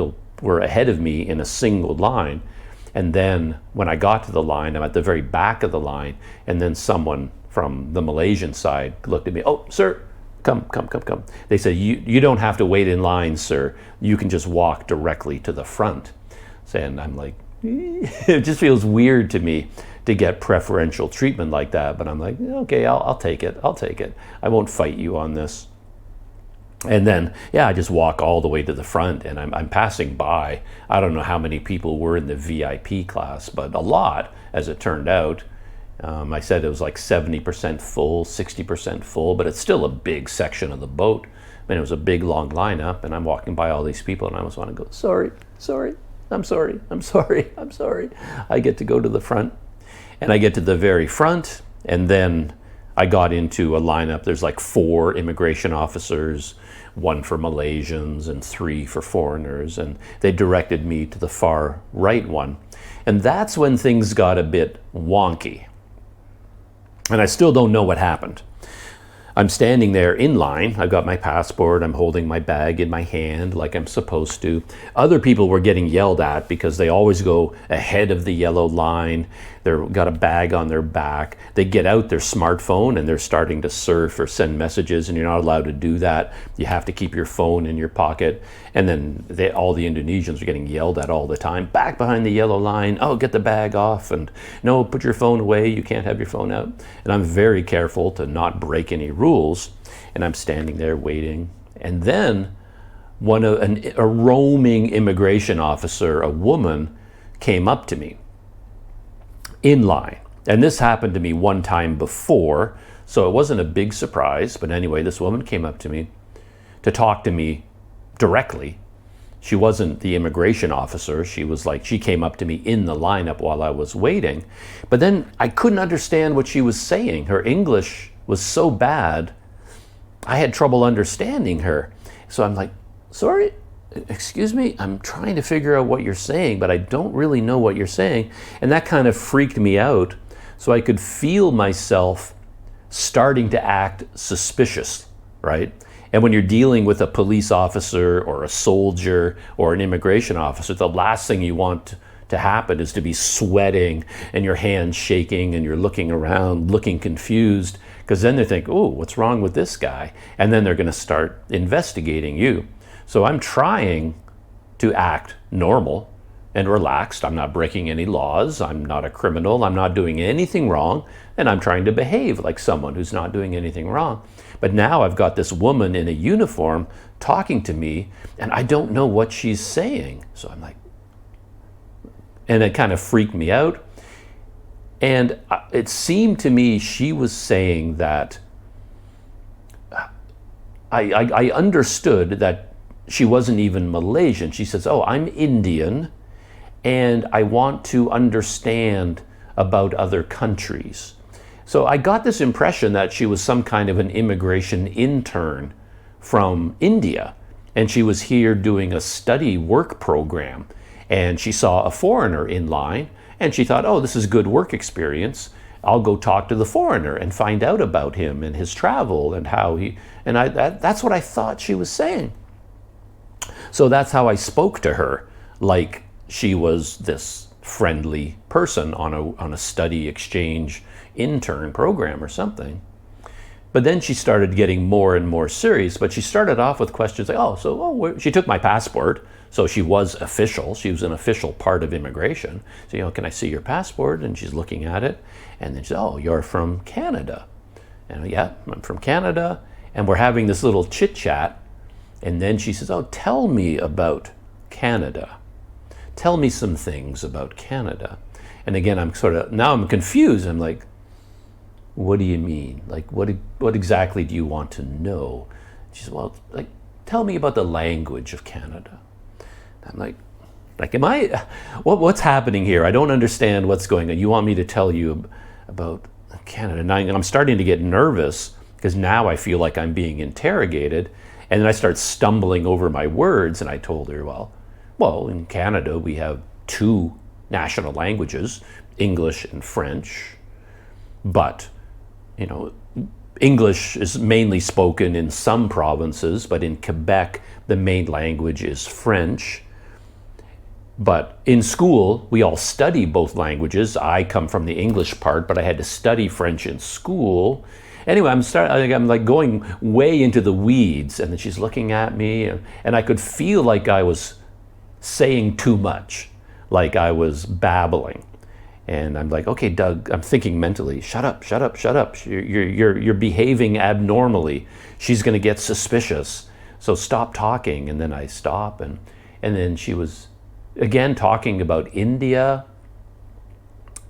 were ahead of me in a single line. And then when I got to the line, I'm at the very back of the line, and then someone from the Malaysian side looked at me. "Oh, sir, come. They said, you don't have to wait in line, sir. You can just walk directly to the front." And I'm like, it just feels weird to me to get preferential treatment like that. But I'm like, okay, I'll take it. I won't fight you on this. And then, I just walk all the way to the front, and I'm passing by. I don't know how many people were in the VIP class, but a lot, as it turned out. I said it was like 70% full, 60% full, but it's still a big section of the boat. I mean, it was a big, long lineup, and I'm walking by all these people, and I almost want to go, sorry, I'm sorry. I get to go to the front, and I get to the very front, and then I got into a lineup. There's like 4 immigration officers, 1 for Malaysians and 3 for foreigners, and they directed me to the far right one. And that's when things got a bit wonky. And I still don't know what happened. I'm standing there in line. I've got my passport. I'm holding my bag in my hand like I'm supposed to. Other people were getting yelled at because they always go ahead of the yellow line. They've got a bag on their back. They get out their smartphone and they're starting to surf or send messages, and you're not allowed to do that. You have to keep your phone in your pocket. And then all the Indonesians are getting yelled at all the time. Back behind the yellow line. Oh, get the bag off. And no, put your phone away. You can't have your phone out. And I'm very careful to not break any rules. And I'm standing there waiting. And then a roaming immigration officer, a woman, came up to me in line. And this happened to me one time before, so it wasn't a big surprise. But anyway, this woman came up to me to talk to me directly. She wasn't the immigration officer. She came up to me in the lineup while I was waiting. But then I couldn't understand what she was saying. Her English was so bad, I had trouble understanding her. So I'm like, sorry, excuse me, I'm trying to figure out what you're saying, but I don't really know what you're saying. And that kind of freaked me out. So I could feel myself starting to act suspicious, right? And when you're dealing with a police officer or a soldier or an immigration officer, the last thing you want to happen is to be sweating and your hands shaking and you're looking around, looking confused, because then they think, oh, what's wrong with this guy? And then they're going to start investigating you. So I'm trying to act normal and relaxed. I'm not breaking any laws. I'm not a criminal. I'm not doing anything wrong. And I'm trying to behave like someone who's not doing anything wrong. But now I've got this woman in a uniform talking to me, and I don't know what she's saying. So I'm like, and it kind of freaked me out. And it seemed to me she was saying that I understood that she wasn't even Malaysian. She says, oh, I'm Indian, and I want to understand about other countries. So I got this impression that she was some kind of an immigration intern from India, and she was here doing a study work program, and she saw a foreigner in line, and she thought, oh, this is good work experience. I'll go talk to the foreigner and find out about him and his travel and how he, and that's what I thought she was saying. So that's how I spoke to her, like she was this friendly person on a study exchange intern program or something. But then she started getting more and more serious, but she started off with questions like, she took my passport, so she was official. She was an official part of immigration. So, can I see your passport? And she's looking at it, and then she's, oh, you're from Canada. And yeah, I'm from Canada. And we're having this little chit chat. And then she says, oh, tell me about Canada. Tell me some things about Canada. And again, now I'm confused. I'm like, what do you mean? Like, what exactly do you want to know? She says, well, like, tell me about the language of Canada. I'm like, what's happening here? I don't understand what's going on. You want me to tell you about Canada? And I'm starting to get nervous because now I feel like I'm being interrogated. And then I start stumbling over my words, and I told her, well, in Canada we have 2 national languages, English and French, but, English is mainly spoken in some provinces, but in Quebec, the main language is French. But in school, we all study both languages. I come from the English part, but I had to study French in school. Anyway, I'm like going way into the weeds, and then she's looking at me, and I could feel like I was saying too much, like I was babbling. And I'm like, okay, Doug, I'm thinking mentally, shut up, shut up, shut up. You're behaving abnormally. She's going to get suspicious. So stop talking. And then I stop. And then she was again talking about India.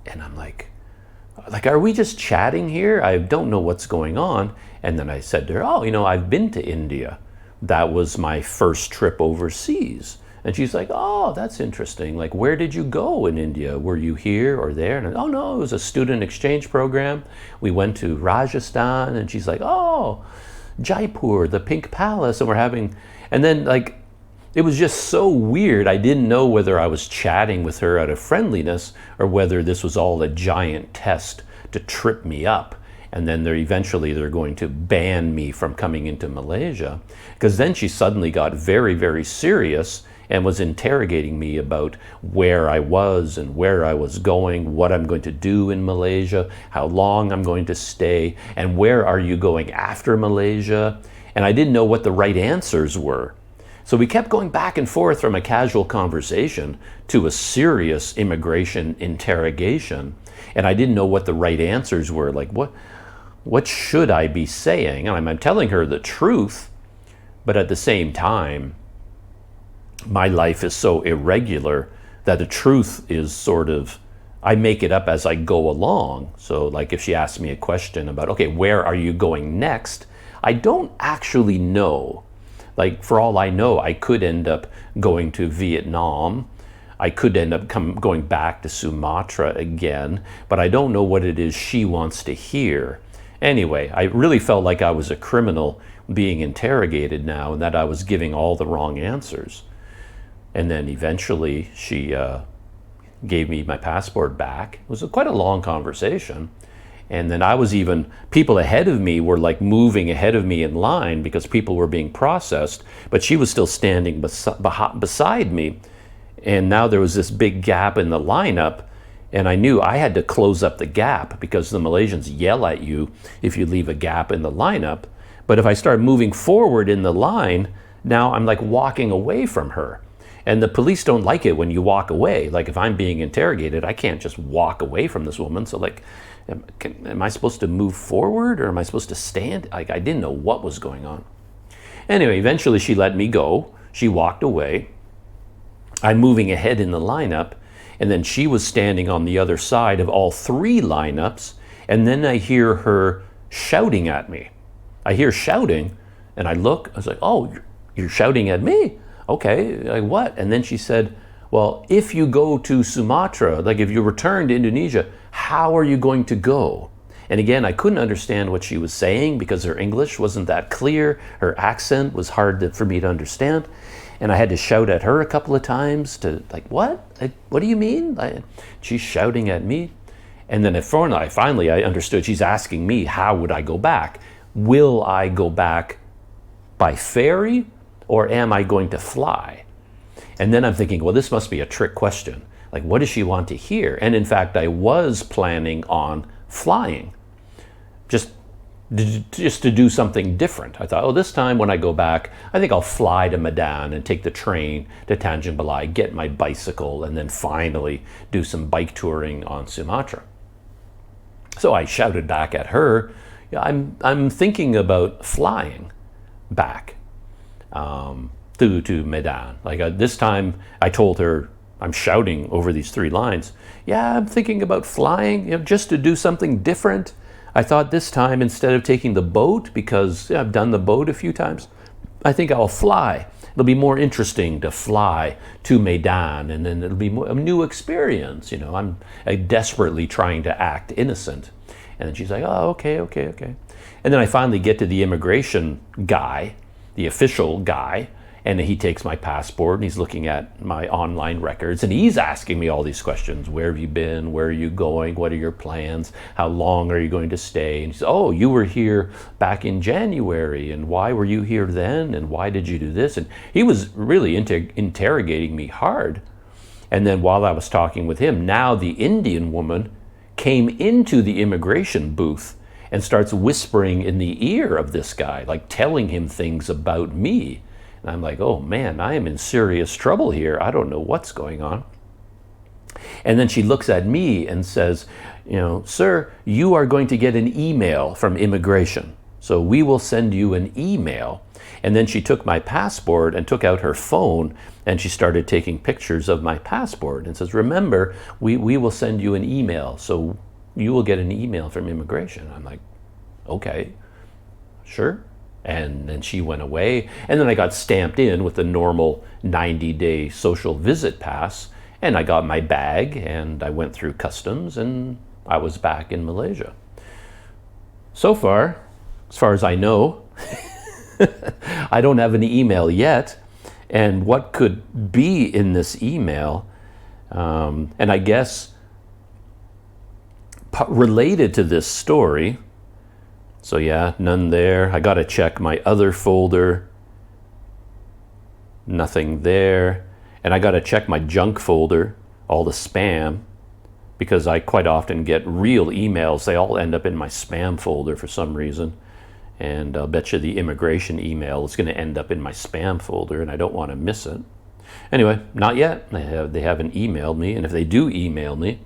And I'm like, are we just chatting here? I don't know what's going on. And then I said to her, oh, I've been to India. That was my first trip overseas. And she's like, oh, that's interesting. Like, where did you go in India? Were you here or there? And oh, no, it was a student exchange program. We went to Rajasthan. And she's like, oh, Jaipur, the Pink Palace. And then like, it was just so weird. I didn't know whether I was chatting with her out of friendliness or whether this was all a giant test to trip me up. And then they're going to ban me from coming into Malaysia. Because then she suddenly got very, very serious and was interrogating me about where I was and where I was going, what I'm going to do in Malaysia, how long I'm going to stay, and where are you going after Malaysia? And I didn't know what the right answers were. So we kept going back and forth from a casual conversation to a serious immigration interrogation. And I didn't know what the right answers were. Like, what should I be saying? And I'm telling her the truth, but at the same time, my life is so irregular that the truth is sort of, I make it up as I go along. So like if she asks me a question about, okay, where are you going next? I don't actually know. Like for all I know, I could end up going to Vietnam. I could end up going back to Sumatra again, but I don't know what it is she wants to hear. Anyway, I really felt like I was a criminal being interrogated now and that I was giving all the wrong answers. And then eventually she gave me my passport back. It was quite a long conversation. And then people ahead of me were like moving ahead of me in line because people were being processed, but she was still standing beside me. And now there was this big gap in the lineup, and I knew I had to close up the gap because the Malaysians yell at you if you leave a gap in the lineup. But if I start moving forward in the line, now I'm like walking away from her. And the police don't like it when you walk away. Like if I'm being interrogated, I can't just walk away from this woman. So like, am I supposed to move forward or am I supposed to stand? Like I didn't know what was going on. Anyway, eventually she let me go. She walked away. I'm moving ahead in the lineup. And then she was standing on the other side of all three lineups. And then I hear her shouting at me. I hear shouting and I look, I was like, oh, you're shouting at me? Okay, like what? And then she said, well, if you go to Sumatra, like if you return to Indonesia, how are you going to go? And again, I couldn't understand what she was saying because her English wasn't that clear. Her accent was hard for me to understand. And I had to shout at her a couple of times to like, what? What do you mean? She's shouting at me. And then finally I understood she's asking me, how would I go back? Will I go back by ferry? Or am I going to fly? And then I'm thinking, well, this must be a trick question. Like, what does she want to hear? And in fact, I was planning on flying, just to do something different. I thought, oh, this time when I go back, I think I'll fly to Medan and take the train to Tanjung Balai, get my bicycle, and then finally do some bike touring on Sumatra. So I shouted back at her, I'm thinking about flying back. To Medan. Like this time I told her, I'm shouting over these three lines, yeah, I'm thinking about flying, just to do something different. I thought this time instead of taking the boat, because I've done the boat a few times, I think I'll fly. It'll be more interesting to fly to Medan and then it'll be a new experience. I'm desperately trying to act innocent. And then she's like, oh, okay. And then I finally get to the immigration guy, the official guy, and he takes my passport and he's looking at my online records and he's asking me all these questions. Where have you been? Where are you going? What are your plans? How long are you going to stay? And he says, oh, you were here back in January, and why were you here then? And why did you do this? And he was really interrogating me hard. And then while I was talking with him, now the Indian woman came into the immigration booth and starts whispering in the ear of this guy, like telling him things about me. And I'm like, oh man, I am in serious trouble here. I don't know what's going on. And then she looks at me and says, sir, you are going to get an email from immigration. So we will send you an email. And then she took my passport and took out her phone and she started taking pictures of my passport and says, remember, we will send you an email. So you will get an email from immigration. I'm like, okay, sure. And then she went away. And then I got stamped in with the normal 90-day social visit pass. And I got my bag and I went through customs and I was back in Malaysia. So far, as far as I know, I don't have an email yet. And what could be in this email, and I guess related to this story, so yeah, none there. I got to check my other folder. Nothing there. And I got to check my junk folder, all the spam, because I quite often get real emails. They all end up in my spam folder for some reason. And I'll bet you the immigration email is going to end up in my spam folder, and I don't want to miss it. Anyway, not yet. They haven't emailed me, and if they do email me,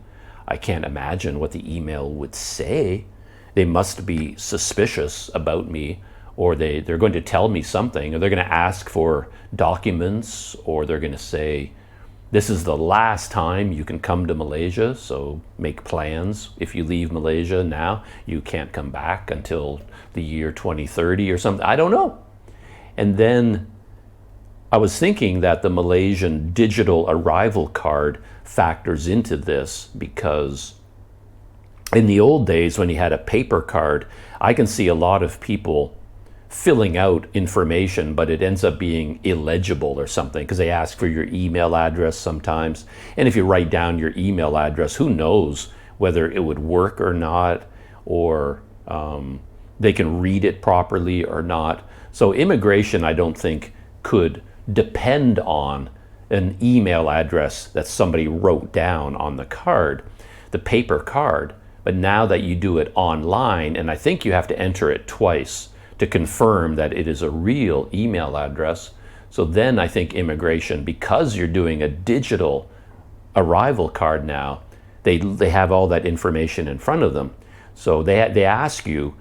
I can't imagine what the email would say. They must be suspicious about me, or they're going to tell me something, or they're going to ask for documents, or they're going to say, this is the last time you can come to Malaysia, so make plans. If you leave Malaysia now, you can't come back until the year 2030 or something. I don't know. And then I was thinking that the Malaysian digital arrival card factors into this, because in the old days when you had a paper card, I can see a lot of people filling out information, but it ends up being illegible or something because they ask for your email address sometimes. And if you write down your email address, who knows whether it would work or not, or they can read it properly or not. So immigration, I don't think, could depend on an email address that somebody wrote down on the card, the paper card. But now that you do it online, and I think you have to enter it twice to confirm that it is a real email address. So then I think immigration, because you're doing a digital arrival card now, they have all that information in front of them. So they ask you,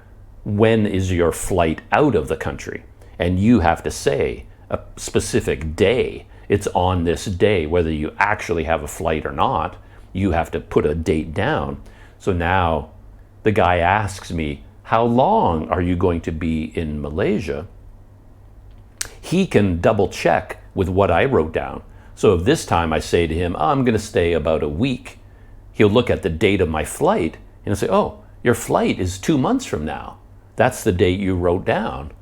when is your flight out of the country? And you have to say a specific day. It's on this day, whether you actually have a flight or not, you have to put a date down. So now the guy asks me, how long are you going to be in Malaysia? He can double check with what I wrote down. So if this time I say to him, I'm going to stay about a week, he'll look at the date of my flight and he'll say, oh, your flight is 2 months from now. That's the date you wrote down.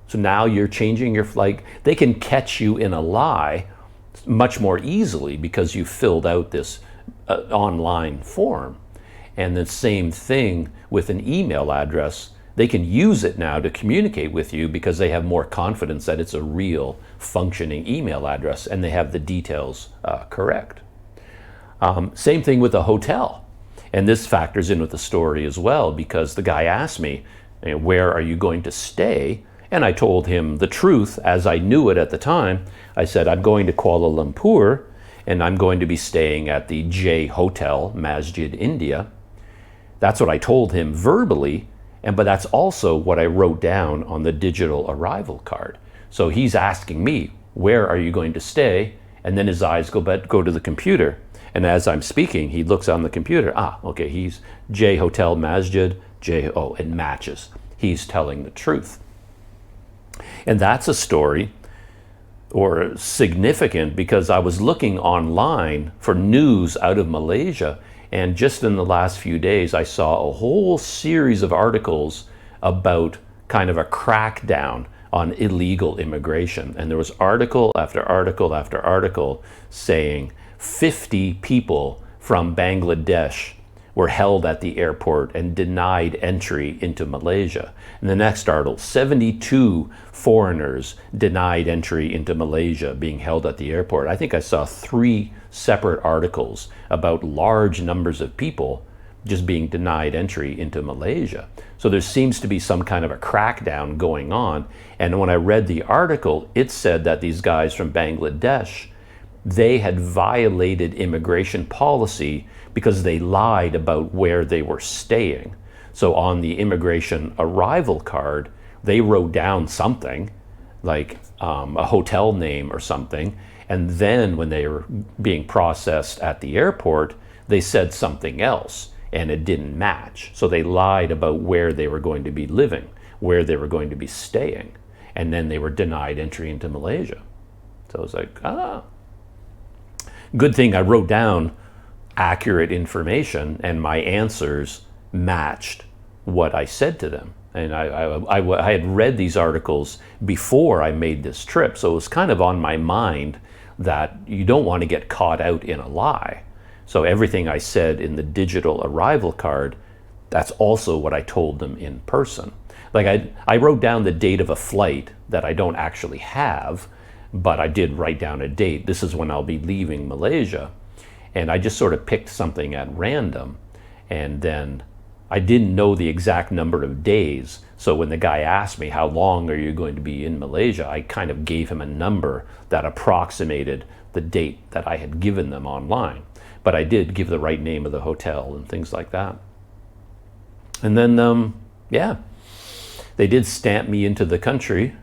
So now you're changing your flight. They can catch you in a lie much more easily because you filled out this online form. And the same thing with an email address. They can use it now to communicate with you because they have more confidence that it's a real functioning email address and they have the details correct. Same thing with a hotel. And this factors in with the story as well, because the guy asked me, where are you going to stay? And I told him the truth as I knew it at the time. I said, I'm going to Kuala Lumpur and I'm going to be staying at the J Hotel, Masjid, India. That's what I told him verbally, but that's also what I wrote down on the digital arrival card. So he's asking me, where are you going to stay? And then his eyes go to the computer. And as I'm speaking, he looks on the computer. Okay, he's J Hotel Masjid, it matches. He's telling the truth. And that's a story, or significant, because I was looking online for news out of Malaysia. And just in the last few days, I saw a whole series of articles about kind of a crackdown on illegal immigration. And there was article after article after article saying 50 people from Bangladesh were held at the airport and denied entry into Malaysia. In the next article, 72 foreigners denied entry into Malaysia being held at the airport. I think I saw 3 separate articles about large numbers of people just being denied entry into Malaysia. So there seems to be some kind of a crackdown going on. And when I read the article, it said that these guys from Bangladesh, they had violated immigration policy because they lied about where they were staying. So on the immigration arrival card, they wrote down something like a hotel name or something. And then when they were being processed at the airport, they said something else and it didn't match. So they lied about where they were going to be living, where they were going to be staying. And then they were denied entry into Malaysia. So I was like, good thing I wrote down accurate information and my answers matched what I said to them. And I had read these articles before I made this trip, so it was kind of on my mind that you don't want to get caught out in a lie. So everything I said in the digital arrival card, that's also what I told them in person. Like I wrote down the date of a flight that I don't actually have, but I did write down a date. This is when I'll be leaving Malaysia. And I just sort of picked something at random. And then I didn't know the exact number of days. So when the guy asked me, how long are you going to be in Malaysia? I kind of gave him a number that approximated the date that I had given them online. But I did give the right name of the hotel and things like that. And then, they did stamp me into the country.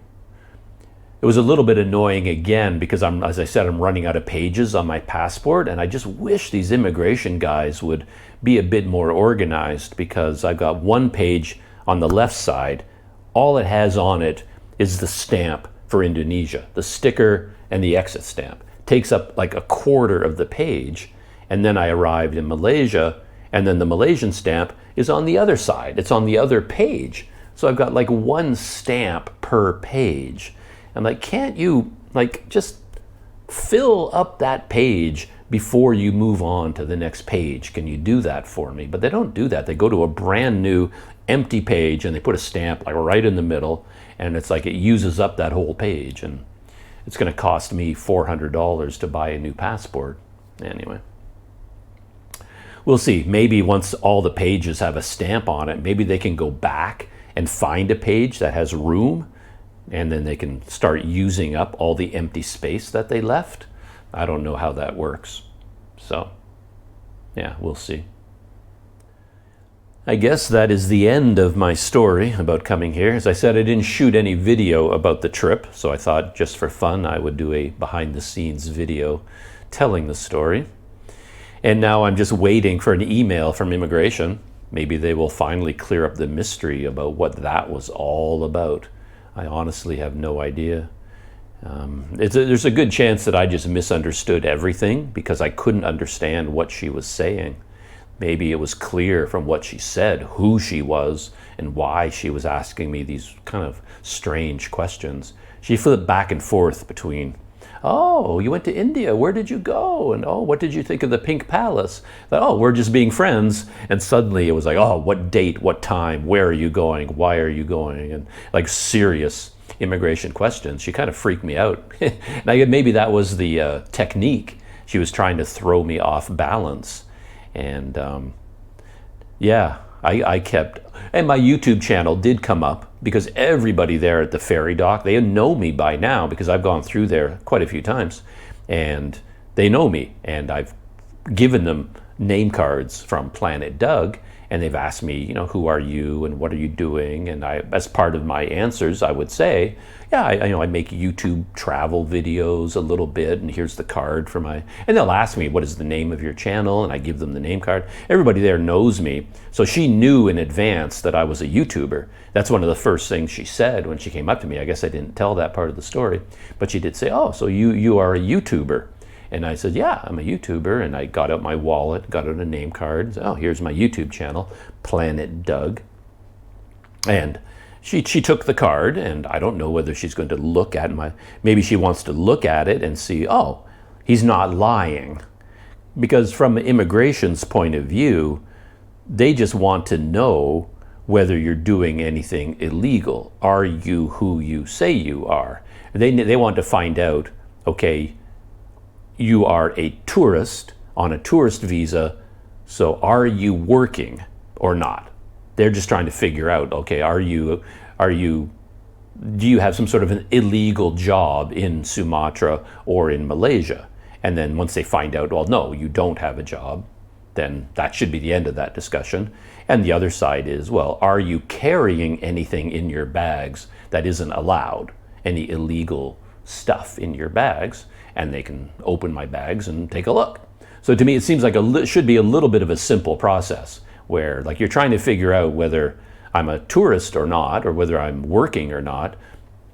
It was a little bit annoying again because as I said, I'm running out of pages on my passport, and I just wish these immigration guys would be a bit more organized, because I've got one page on the left side. All it has on it is the stamp for Indonesia, the sticker and the exit stamp. Takes up like a quarter of the page. And then I arrived in Malaysia, and then the Malaysian stamp is on the other side. It's on the other page. So I've got like one stamp per page. I'm like, can't you like just fill up that page before you move on to the next page? Can you do that for me? But they don't do that. They go to a brand new empty page and they put a stamp like right in the middle, and it's like it uses up that whole page, and it's going to cost me $400 to buy a new passport. Anyway, we'll see. Maybe once all the pages have a stamp on it, maybe they can go back and find a page that has room, and then they can start using up all the empty space that they left. I don't know how that works. So, yeah, we'll see. I guess that is the end of my story about coming here. As I said, I didn't shoot any video about the trip, so I thought just for fun I would do a behind-the-scenes video telling the story. And now I'm just waiting for an email from immigration. Maybe they will finally clear up the mystery about what that was all about. I honestly have no idea. There's a good chance that I just misunderstood everything because I couldn't understand what she was saying. Maybe it was clear from what she said who she was and why she was asking me these kind of strange questions. She flipped back and forth between, oh, you went to India, where did you go? And oh, what did you think of the Pink Palace? That, oh, we're just being friends. And suddenly it was like, oh, what date, what time, where are you going, why are you going? And like serious immigration questions. She kind of freaked me out. Now, maybe that was the technique. She was trying to throw me off balance. And I kept, and my YouTube channel did come up because everybody there at the ferry dock, they know me by now because I've gone through there quite a few times, and they know me, and I've given them name cards from Planet Doug, and they've asked me, who are you and what are you doing? And I, as part of my answers, I would say, I make YouTube travel videos a little bit, and here's the card for my, and they'll ask me, what is the name of your channel? And I give them the name card. Everybody there knows me. So she knew in advance that I was a YouTuber. That's one of the first things she said when she came up to me. I guess I didn't tell that part of the story, but she did say, oh, so you are a YouTuber. And I said, yeah, I'm a YouTuber. And I got out my wallet, got out a name card. Said, oh, here's my YouTube channel, Planet Doug. And she took the card, and I don't know whether she's going to look at maybe she wants to look at it and see, oh, he's not lying. Because from immigration's point of view, They just want to know whether you're doing anything illegal. Are you who you say you are? They want to find out, okay, you are a tourist on a tourist visa, so are you working or not? They're just trying to figure out, okay, do you have some sort of an illegal job in Sumatra or in Malaysia? And then once they find out, well, no, you don't have a job, then that should be the end of that discussion. And the other side is, well, are you carrying anything in your bags that isn't allowed? Any illegal stuff in your bags? And they can open my bags and take a look. So to me, it seems like should be a little bit of a simple process where like you're trying to figure out whether I'm a tourist or not, or whether I'm working or not.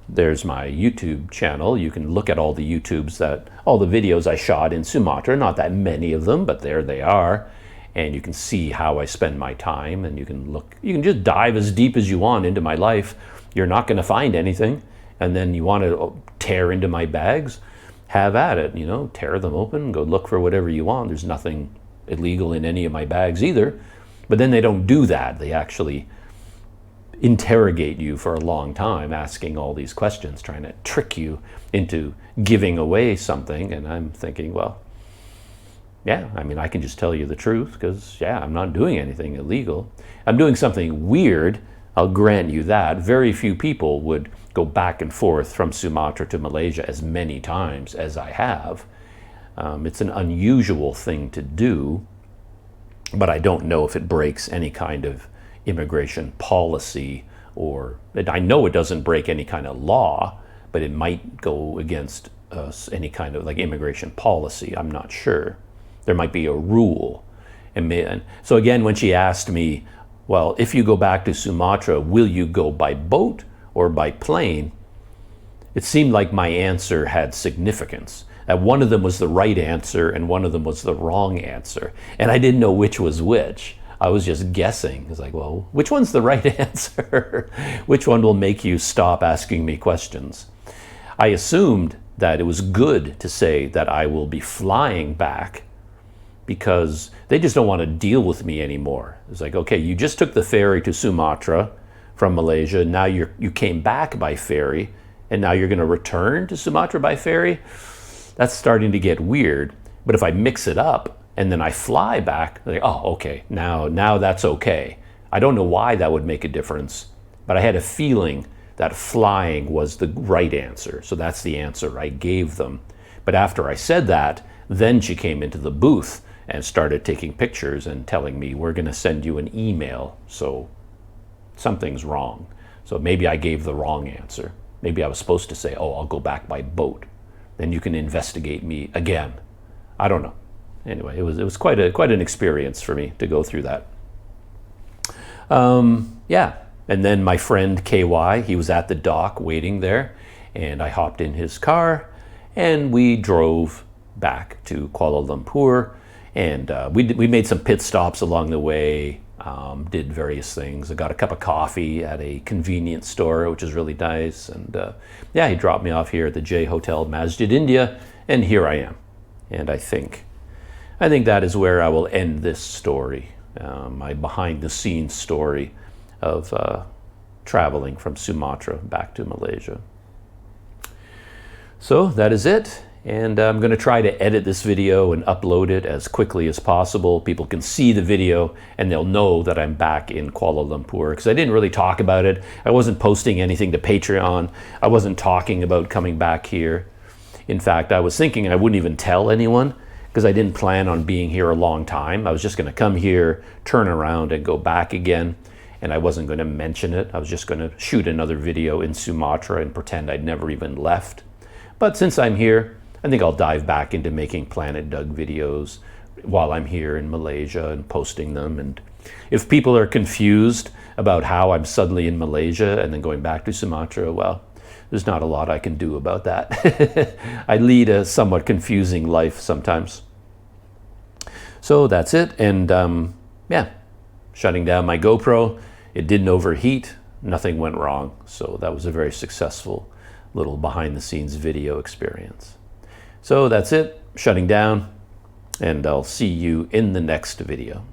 There's my YouTube channel. You can look at all the videos I shot in Sumatra, not that many of them, but there they are. And you can see how I spend my time, and you can just dive as deep as you want into my life. You're not going to find anything. And then you want to tear into my bags, have at it, tear them open, go look for whatever you want. There's nothing illegal in any of my bags either. But then they don't do that. They actually interrogate you for a long time, asking all these questions, trying to trick you into giving away something. And I'm thinking, well, yeah, I can just tell you the truth because, yeah, I'm not doing anything illegal. I'm doing something weird, I'll grant you that. Very few people would go back and forth from Sumatra to Malaysia as many times as I have. It's an unusual thing to do, but I don't know if it breaks any kind of immigration policy, or I know it doesn't break any kind of law, but it might go against any kind of like immigration policy. I'm not sure. There might be a rule. And so again, when she asked me, well, if you go back to Sumatra, will you go by boat or by plane? It seemed like my answer had significance. That one of them was the right answer and one of them was the wrong answer. And I didn't know which was which. I was just guessing. It's like, well, which one's the right answer? Which one will make you stop asking me questions? I assumed that it was good to say that I will be flying back because they just don't want to deal with me anymore. It's like, okay, you just took the ferry to Sumatra from Malaysia. Now you came back by ferry, and now you're going to return to Sumatra by ferry? That's starting to get weird. But if I mix it up and then I fly back, like, oh, okay, now that's okay. I don't know why that would make a difference, but I had a feeling that flying was the right answer. So that's the answer I gave them. But after I said that, then she came into the booth and started taking pictures and telling me, we're going to send you an email. So something's wrong. So maybe I gave the wrong answer. Maybe I was supposed to say, oh, I'll go back by boat. Then you can investigate me again. I don't know. Anyway, it was quite an experience for me to go through that. Yeah. And then my friend KY, he was at the dock waiting there, and I hopped in his car and we drove back to Kuala Lumpur, and we made some pit stops along the way, did various things. I got a cup of coffee at a convenience store, which is really nice. And yeah, he dropped me off here at the J Hotel Masjid India, and here I am. And I think that is where I will end this story, my behind-the-scenes story of traveling from Sumatra back to Malaysia. So that is it. And I'm going to try to edit this video and upload it as quickly as possible. People can see the video and they'll know that I'm back in Kuala Lumpur, because I didn't really talk about it. I wasn't posting anything to Patreon. I wasn't talking about coming back here. In fact, I was thinking I wouldn't even tell anyone, because I didn't plan on being here a long time. I was just going to come here, turn around, and go back again. And I wasn't going to mention it. I was just going to shoot another video in Sumatra and pretend I'd never even left. But since I'm here, I think I'll dive back into making Planet Doug videos while I'm here in Malaysia and posting them. And if people are confused about how I'm suddenly in Malaysia and then going back to Sumatra, well, there's not a lot I can do about that. I lead a somewhat confusing life sometimes. So that's it. And yeah, shutting down my GoPro. It didn't overheat. Nothing went wrong. So that was a very successful little behind-the-scenes video experience. So that's it, shutting down, and I'll see you in the next video.